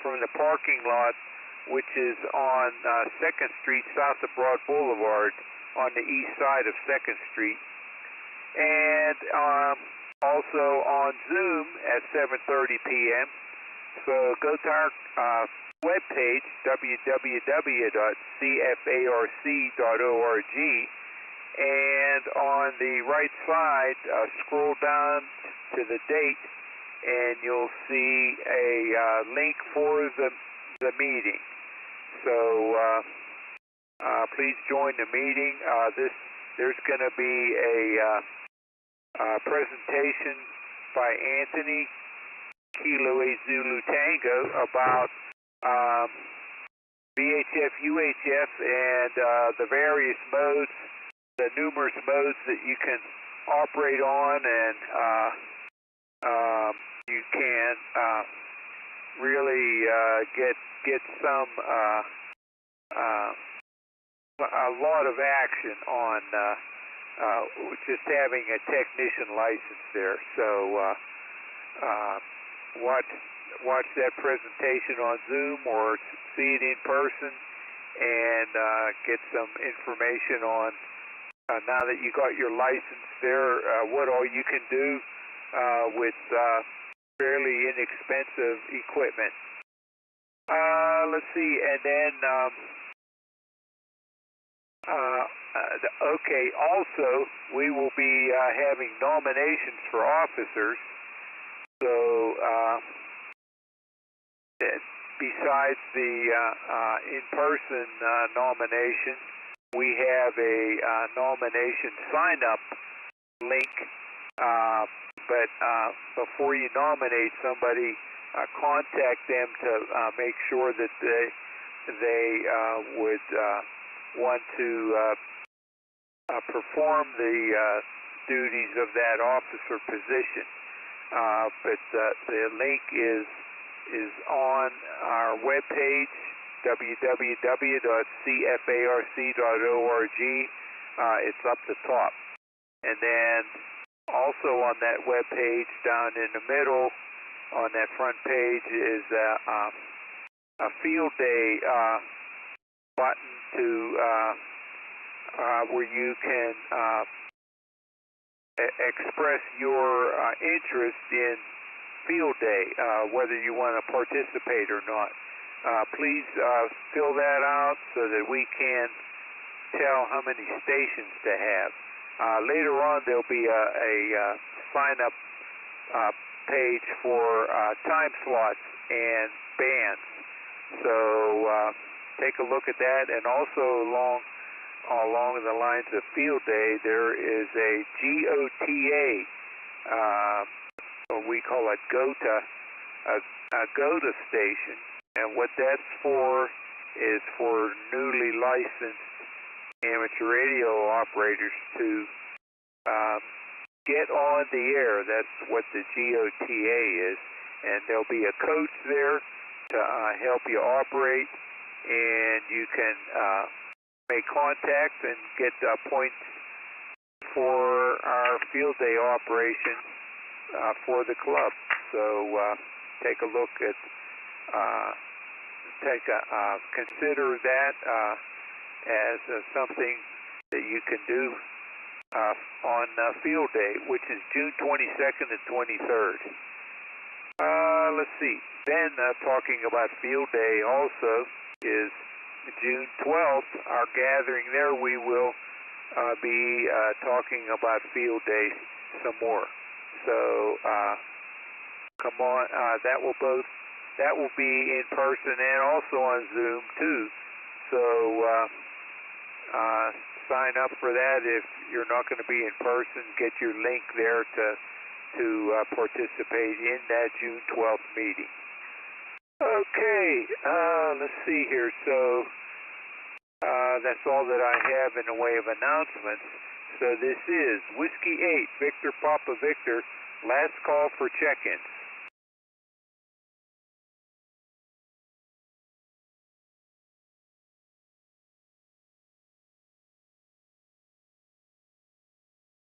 S8: from the parking lot, which is on 2nd Street south of Broad Boulevard on the east side of 2nd Street. And also on Zoom at 7:30 p.m. So go to our webpage, www.cfarc.org, and on the right side, scroll down to the date, and you'll see a link for the meeting. So please join the meeting. There's going to be a presentation by Anthony Kilo Zulu Tango about VHF, UHF, and the various modes, the numerous modes that you can operate on, and you can really get some a lot of action on just having a technician license there. So watch that presentation on Zoom or see it in person, and get some information on now that you got your license there, what all you can do with fairly inexpensive equipment. Let's see, and then, okay, also, we will be having nominations for officers. So, besides the in-person nomination, we have a nomination sign-up link, but before you nominate somebody, contact them to make sure that they would want to perform the duties of that officer position. But the link is on our webpage, www.cfarc.org. It's up the top. And then also on that webpage down in the middle, on that front page, is a field day button to where you can express your interest in field day, whether you want to participate or not. Please fill that out so that we can tell how many stations to have. Later on, there'll be a sign-up page for time slots and bands. So take a look at that. And also along the lines of field day, there is a GOTA, what we call a GOTA, a GOTA station. And what that's for is for newly licensed amateur radio operators to get on the air. That's what the GOTA is. And there'll be a coach there to help you operate, and you can make contact and get points for our field day operation for the club. So take a look at, consider that as something that you can do on field day, which is June 22nd and 23rd. Let's see. Then talking about field day also is June 12th, our gathering there. We will be talking about field day some more. So come on, that will be in person and also on Zoom too. So sign up for that. If you're not going to be in person, get your link there to participate in that June 12th meeting. Okay, let's see here. So that's all that I have in the way of announcements. So this is Whiskey 8, Victor Papa Victor, last call for check-ins.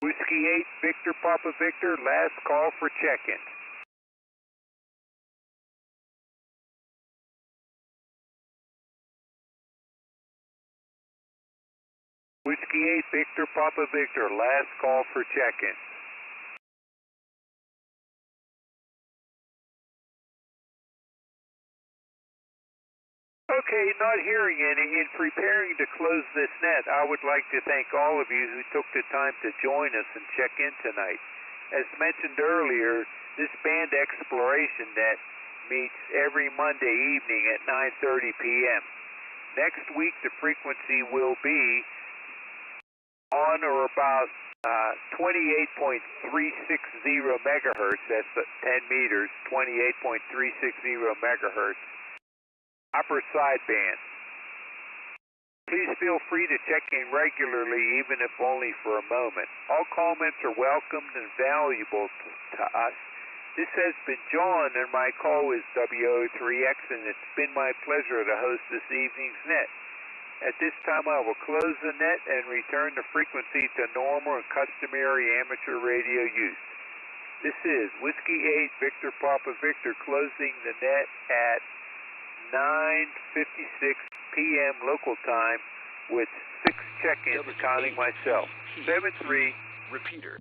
S8: Whiskey 8, Victor Papa Victor, last call for check-ins. Whiskey 8, Victor Papa Victor, last call for check-in. Okay, not hearing any. In preparing to close this net, I would like to thank all of you who took the time to join us and check in tonight. As mentioned earlier, this band exploration net meets every Monday evening at 9:30 p.m. Next week, the frequency will be on or about 28.360 megahertz. That's 10 meters, 28.360 megahertz. Upper sideband. Please feel free to check in regularly, even if only for a moment. All comments are welcomed and valuable to us. This has been John, and my call is W8VPV, and it's been my pleasure to host this evening's net. At this time, I will close the net and return the frequency to normal and customary amateur radio use. This is Whiskey 8, Victor Papa Victor, closing the net at 9:56 p.m. local time with 6 check-ins counting myself. 73.
S1: Repeater.